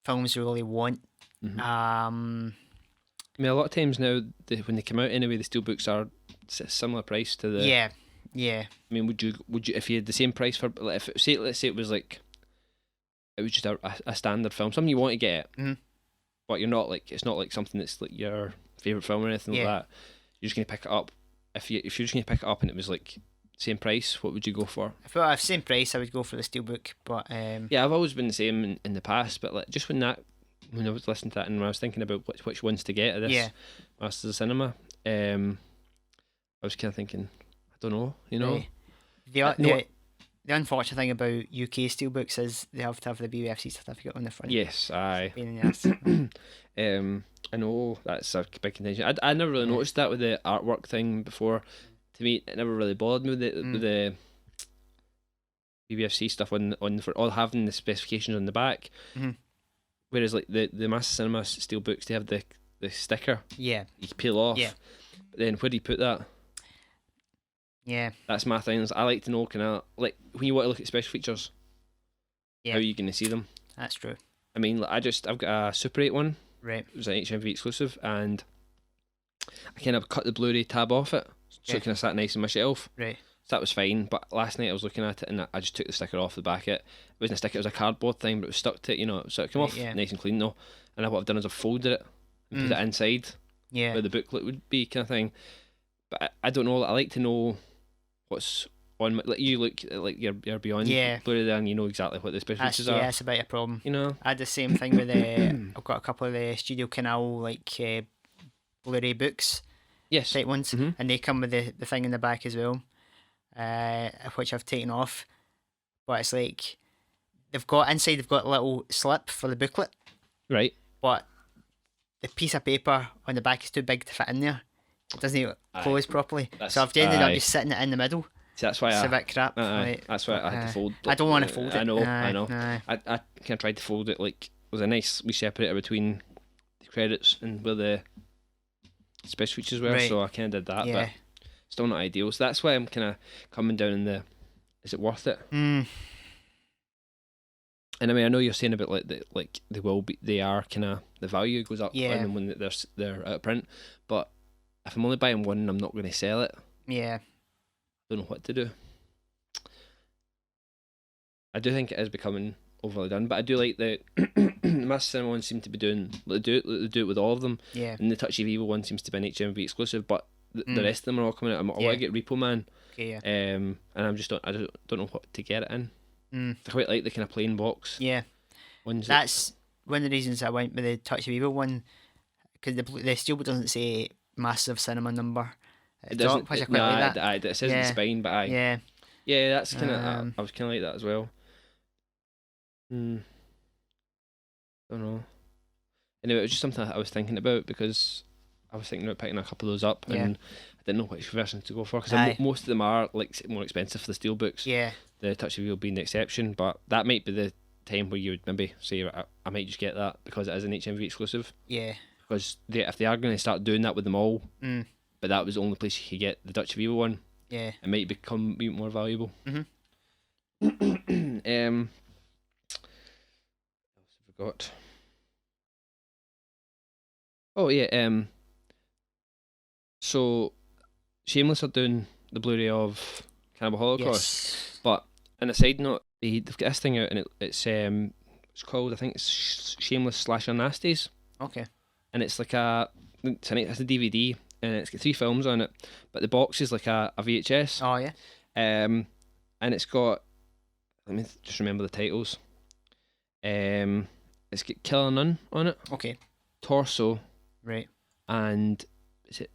films I really want. Mm-hmm. I mean, a lot of times now, when they come out anyway, the steelbooks are a similar price to the. Yeah. I mean, would you if you had the same price for, like, let's say it was like, it was just a standard film, something you want to get, but you're not like, it's not like something that's like your favorite film or anything like that. You're just gonna pick it up. If you're just gonna pick it up and it was like same price, what would you go for? If it was same price, I would go for the steelbook. But yeah, I've always been the same in the past, but like just when I was listening to that and when I was thinking about which ones to get of this Masters of Cinema, I was kind of thinking, I don't know, you know. The unfortunate thing about UK steelbooks is they have to have the BBFC certificate on the front. Yes, aye. I know that's a big contention. I never really noticed that with the artwork thing before. To me, it never really bothered me with the BBFC stuff for all having the specifications on the back. Whereas like the Master Cinema steelbooks, they have the sticker. Yeah. You can peel off. Yeah. But then where do you put that? Yeah. That's my thing. I like to know kind of like when you want to look at special features. Yeah. How are you going to see them? That's true. I mean, I've got a Super 8 one. Right. It was an HMV exclusive, and I kind of cut the Blu-ray tab off it, so it kind of sat nice on my shelf. Right. So that was fine. But last night I was looking at it, and I just took the sticker off the back of it. It wasn't a sticker; it was a cardboard thing, but it was stuck to it. You know, so it came off nice and clean though. And what I've done is I've folded it and put it inside where the booklet would be, kind of thing. But I don't know. I like to know what's on. Like you look at like your Beyond Blu-ray there, and you know exactly what the special features are. Yeah, that's a bit of a problem. You know, I had the same thing with I've got a couple of the Studio Canal like Blu-ray books. Yes. Type ones, and they come with the thing in the back as well, which I've taken off. But it's like they've got a little slip for the booklet, right? But the piece of paper on the back is too big to fit in there. It doesn't close properly, so I've ended up just sitting it in the middle. See, that's why it's a bit crap. Right? That's why I had to fold. I don't want to fold it. I know. I kind of tried to fold it like with a nice wee separator between the credits and where the special features were, so I kind of did that, but still not ideal. So that's why I'm kind of coming down in the, is it worth it? And I mean, I know you're saying about like they are kind of, the value goes up on them when they're out of print, but if I'm only buying one and I'm not going to sell it, I don't know what to do. I do think it is becoming overly done, but I do like the Master Cinema one seem to be doing, they do it with all of them, and the Touchy Vivo one seems to be an HMV exclusive, but the rest of them are all coming out. I want to get Repo Man, and I don't know what to get it in. I quite like the kind of plain box. That's one of the reasons I went with the Touchy Vivo one, because the steelbook doesn't say Massive Cinema number. It doesn't. Which I quite like that. It says in the spine, but that's kind of. I was kind of like that as well. Don't know. Anyway, it was just something I was thinking about because I was thinking about picking a couple of those up, Yeah. and I didn't know which version to go for because Aye. most of them are like more expensive for the steelbooks. Yeah. The Touch of Evil being the exception, but that might be the time where you would maybe say I might just get that because it is an HMV exclusive. Yeah. Because if they are going to start doing that with them all, Mm. but that was the only place you could get the Touch of Evil one, Yeah. it might become a bit more valuable. Mhm. What else have we got? Oh yeah. So Shameless are doing the Blu-ray of Cannibal Holocaust, Yes. but on a side note, they've got this thing out, and it's called, I think it's Shameless / Nasties, Okay. and it's like it's a DVD, and it's got 3 films on it, but the box is like a VHS. Oh yeah. And it's got, let me just remember the titles. It's got Killer Nun on it, Okay. Torso, Right. and is it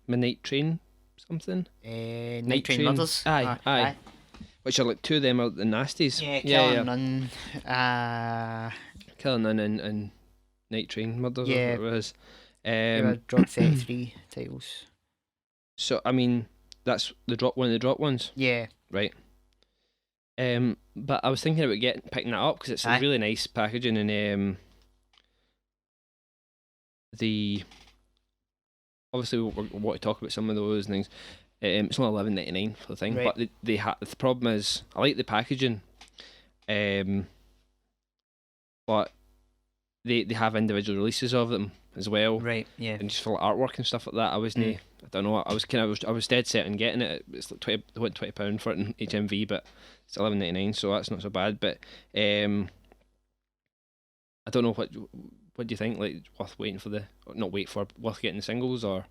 Midnight Train something? Night Train Murders. Aye. Which are like 2 of them are the nasties. Yeah. Killer Nun. Killer Nun and Night Train Murders. Yeah. Or whatever it is. They were dropped 33 titles. So I mean, that's one of the drop ones, Yeah. right? But I was thinking about picking that up because it's Aye. a really nice packaging, and obviously we want to talk about some of those things. It's only $11.99 for the thing, Right. but the problem is I like the packaging, but they have individual releases of them as well, Right. Yeah. and just for like artwork and stuff like that. I wasn't. I don't know. I was dead set on getting it. It's like £20 for it in HMV, but it's $11.99, so that's not so bad. But I don't know what do you think? Like worth waiting for worth getting the singles or?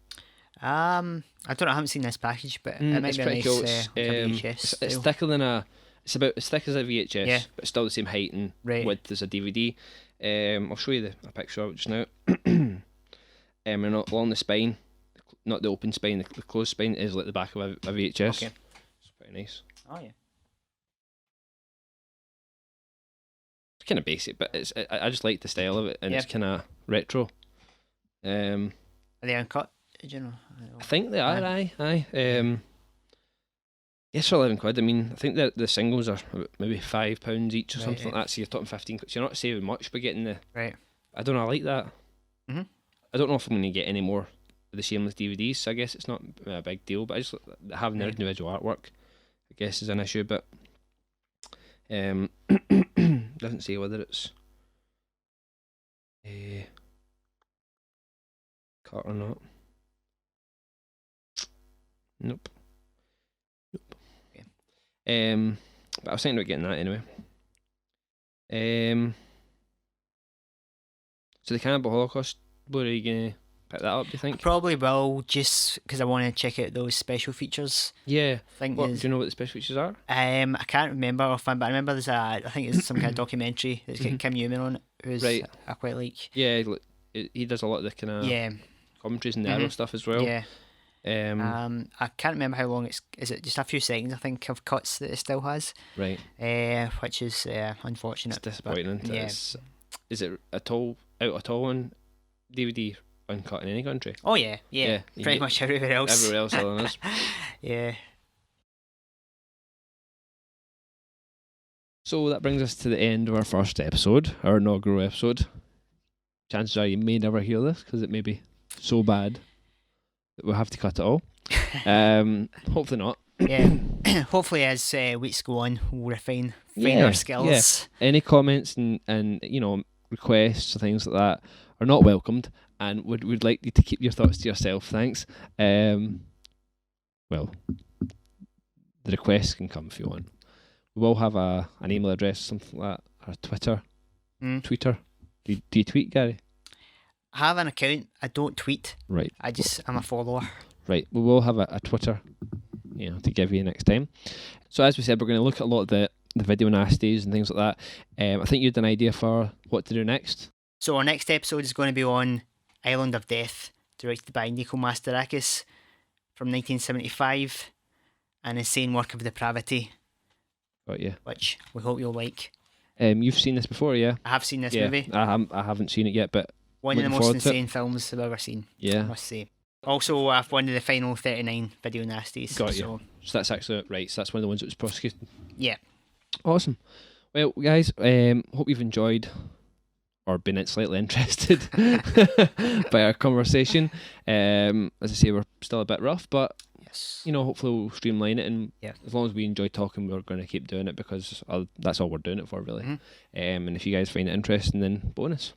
I don't know. I haven't seen this package, but it might It's be a pretty nice cool. VHS. It's style. thicker than it's about as thick as a VHS, Yeah. but it's still the same height and Right. width as a DVD. I'll show you a picture of it just now. And along the spine, not the open spine, the closed spine is like the back of a VHS. Okay. It's pretty nice. Oh yeah. It's kind of basic, but I just like the style of it, and it's Yeah. kind of retro. Are they uncut? Do you know? I think they are. Aye. Yes, for £11. I mean, I think the singles are maybe £5 each or Right, something right. like that. So you're talking 15. So you're not saving much by getting the. Right. I don't know. I like that. Mhm. I don't know if I'm going to get any more of the Shameless DVDs. So I guess it's not a big deal. But I just having their Right. individual artwork, I guess, is an issue. But doesn't say whether it's cut or not. Nope. Okay. But I was thinking about getting that anyway. So the Cannibal Holocaust, where are you gonna pick that up? Do you I think? probably will, just because I want to check out those special features. Yeah. Thing What, is, do you know what the special features are? I can't remember offhand, but I remember I think it's some kind of documentary that's got Kim Newman on it, who's Right. I quite like. Yeah, he does a lot of the kind of Yeah. commentaries and the Arrow stuff as well. Yeah. Um, I can't remember how long it's. Is it just a few seconds? I think of cuts that it still has. right. Which is unfortunate. It's disappointing. but, Isn't it? yeah. Is it out at all on DVD uncut in any country? Oh yeah. Yeah, you Pretty get much everywhere else. Everywhere else other than us. Yeah. So that brings us to the end of our first episode, our inaugural episode. Chances are you may never hear this because it may be so bad that we'll have to cut it all. Hopefully not. Yeah. Hopefully, as weeks go on, we'll refine our skills. Any comments and requests or things like that are not welcomed, and would like you to keep your thoughts to yourself. Thanks. Well, the requests can come if you want. We will have an email address, something like that, or Twitter. Twitter. Do you tweet, Gary? I have an account. I don't tweet. Right. I'm a follower. Right. We will have a Twitter, to give you next time. So as we said, we're going to look at a lot of the video nasties and things like that. I think you had an idea for what to do next. So our next episode is going to be on Island of Death, directed by Nico Mastorakis from 1975, An Insane Work of Depravity, Got you. which we hope you'll like. You've seen this before, yeah? I have seen this Yeah, movie. I haven't seen it yet, but One of the Looking most forward to it. insane films I've ever seen, I Yeah. must say. Also, I've one of the final 39 video nasties. Got you. So, So that's actually right. So that's one of the ones that was prosecuted. yeah. Awesome. Well, guys, hope you've enjoyed or been slightly interested by our conversation. As I say, we're still a bit rough, but Yes. you know, hopefully we'll streamline it, and Yeah. as long as we enjoy talking, we're going to keep doing it because that's all we're doing it for, really. Mhm. And if you guys find it interesting, then bonus.